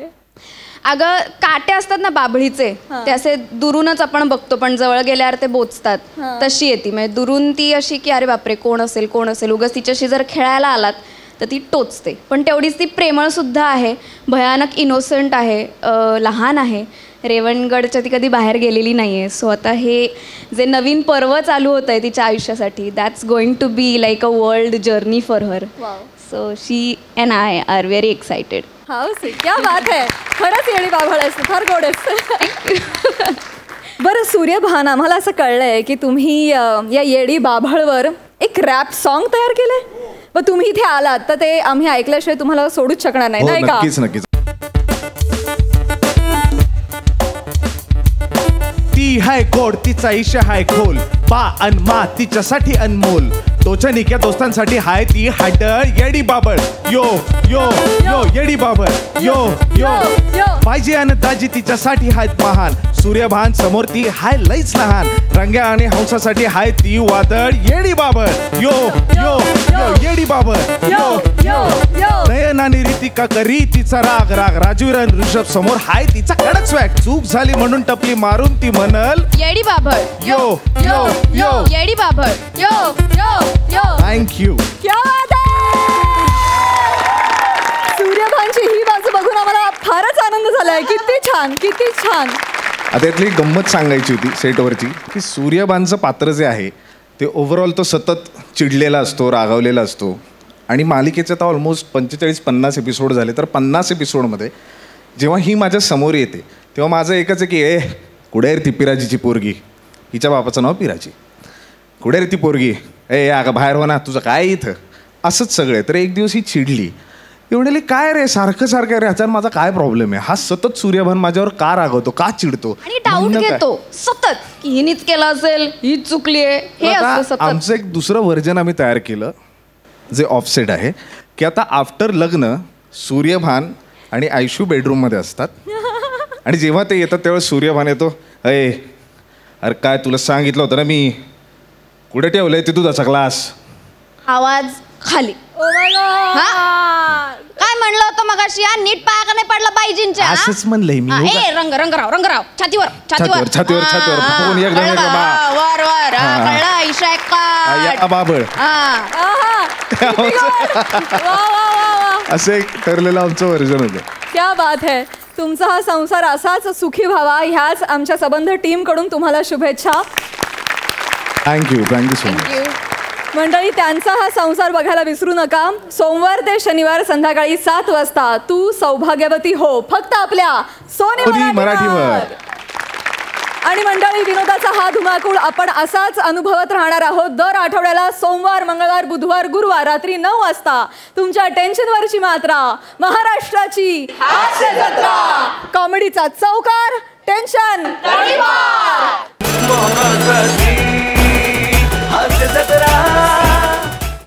अगं काटे असतात ना बाभळीचे, ते असे दुरूनच आपण बघतो पण जवळ गेल्यावर ते बोचतात. तशी येते म्हणजे दुरून ती अशी की अरे बापरे कोण असेल उगाच तिच्याशी जर खेळायला आलात तर ती टोचते. पण तेवढीच ती प्रेमळ सुद्धा आहे, भयानक इनोसंट आहे, लहान आहे. रेवणगडच्या ती कधी बाहेर गेलेली नाही आहे. सो आता हे जे नवीन पर्व चालू होत आहे तिच्या आयुष्यासाठी, that's going to be like a world journey for her. So she and I are very excited. How sweet, क्या बात है. खरंच येडी बाभळ आहेस, फार गोड आहेस. बरं सूर्यभान, आम्हाला असं कळलंय की तुम्ही या येडी बाभळवर एक रॅप सॉन्ग तयार केलंय. मग तुम्ही इथे आलात तर ते आम्ही ऐकल्याशिवाय तुम्हाला सोडूच शकणार नाही, नाही का? नक्कीच. ती हाय गोड, तिचा ईश हाय खोल, बा अन मा तिच्यासाठी अनमोल, टोचनिक्या दोस्तांसाठी हाय ती हाडळ येडी बाबळ. यो यो यो येडी बाबळ, यो यो पाहिजे अन दाजी तिच्यासाठी हायत महान, सूर्यभान समोर ती हाय लईच लहान, रंग्या आणि हंसासाठी हाय ती वादळ येडी बाबळ. यो यो यो येडी बाबळ, यो यो नयन आणि रीतिका करी तिचा राग राग, राजवीरन ऋषभ समोर हाय तिचा कडक स्वॅग, चूक झाली म्हणून टपली मारून ती म्हणल येडी बाभळ. यो यो यो येडी बाभळ. यो यो यो. थँक्यू. क्या बात आहे. सूर्यभानची ही बाजू बघून आम्हाला फारच आनंद झालाय. किती छान, किती छान. आता यातली गंमत सांगायची होती सेटवरची की सूर्यभानचं पात्र जे आहे ते ओव्हरऑल तो सतत चिडलेला असतो, रागावलेला असतो. आणि मालिकेचे तर ऑलमोस्ट 45-50 एपिसोड झाले. तर 50 एपिसोडमध्ये जेव्हा ही माझ्या समोर येते तेव्हा माझं एकच आहे की कुठे रे ती पिराजीची पोरगी, हिच्या बापाचं नाव पिराजी, कुठे रे ती पोरगी, अगं बाहेर हो ना, तुझं काय इथं, असंच सगळे. तर एक दिवस ही चिडली, एवढे काय रे सारखं सारखं रे, ह्याच्यावर माझा काय प्रॉब्लेम आहे, हा सतत सूर्यभान माझ्यावर का रागवतो, का चिडतो आणि डाऊट घेतो सतत की हिनीच केलं असेल, ही चुकली आहे. हे असतं सतत. आमचं एक दुसरं व्हर्जन आम्ही तयार केलं जे ऑफसेट आहे की आता आफ्टर लग्न सूर्यभान आणि आयशू बेडरूममध्ये असतात आणि जेव्हा ते येतात तेव्हा सूर्यभान येतो, अरे काय तुला सांगितलं होतं ना मी, कुठे ठेवलंय ते दुधाचा ग्लास, आवाज खाली. काय म्हणलं होतं मगाशी, नीट पाया का नाही पडला बाईजींच्या. असंच म्हणलंय मी. रंगराव छातीवर छातीवर छातीवर वर वर कळलं ईशा एक बाबळ. असं एक ठरलेलं आमचं व्हर्जन होतं. क्या बात है. तुमचा हा संसार असाच सुखी व्हावा ह्याच आमच्या सबंध टीम कडून तुम्हाला शुभेच्छा. Thank you so much. मंडळी, त्यांचा हा संसार बघायला विसरू नका. सोमवार ते शनिवार संध्याकाळी 7 वाजता तू सौभाग्यवती हो, फक्त आपल्या सोनी मराठीवर. आणि मंडळी, विनोदाचा हा धुमाकूळ आपण असाच अनुभवत राहणार आहोत दर आठवड्याला सोमवार, मंगळवार, बुधवार, गुरुवार रात्री 9 वाजता. तुमच्या टेन्शनवरची मात्रा, महाराष्ट्राची हास्य जत्रा, कॉमेडीचा चौकार, टेन्शन हास्य जत्रा.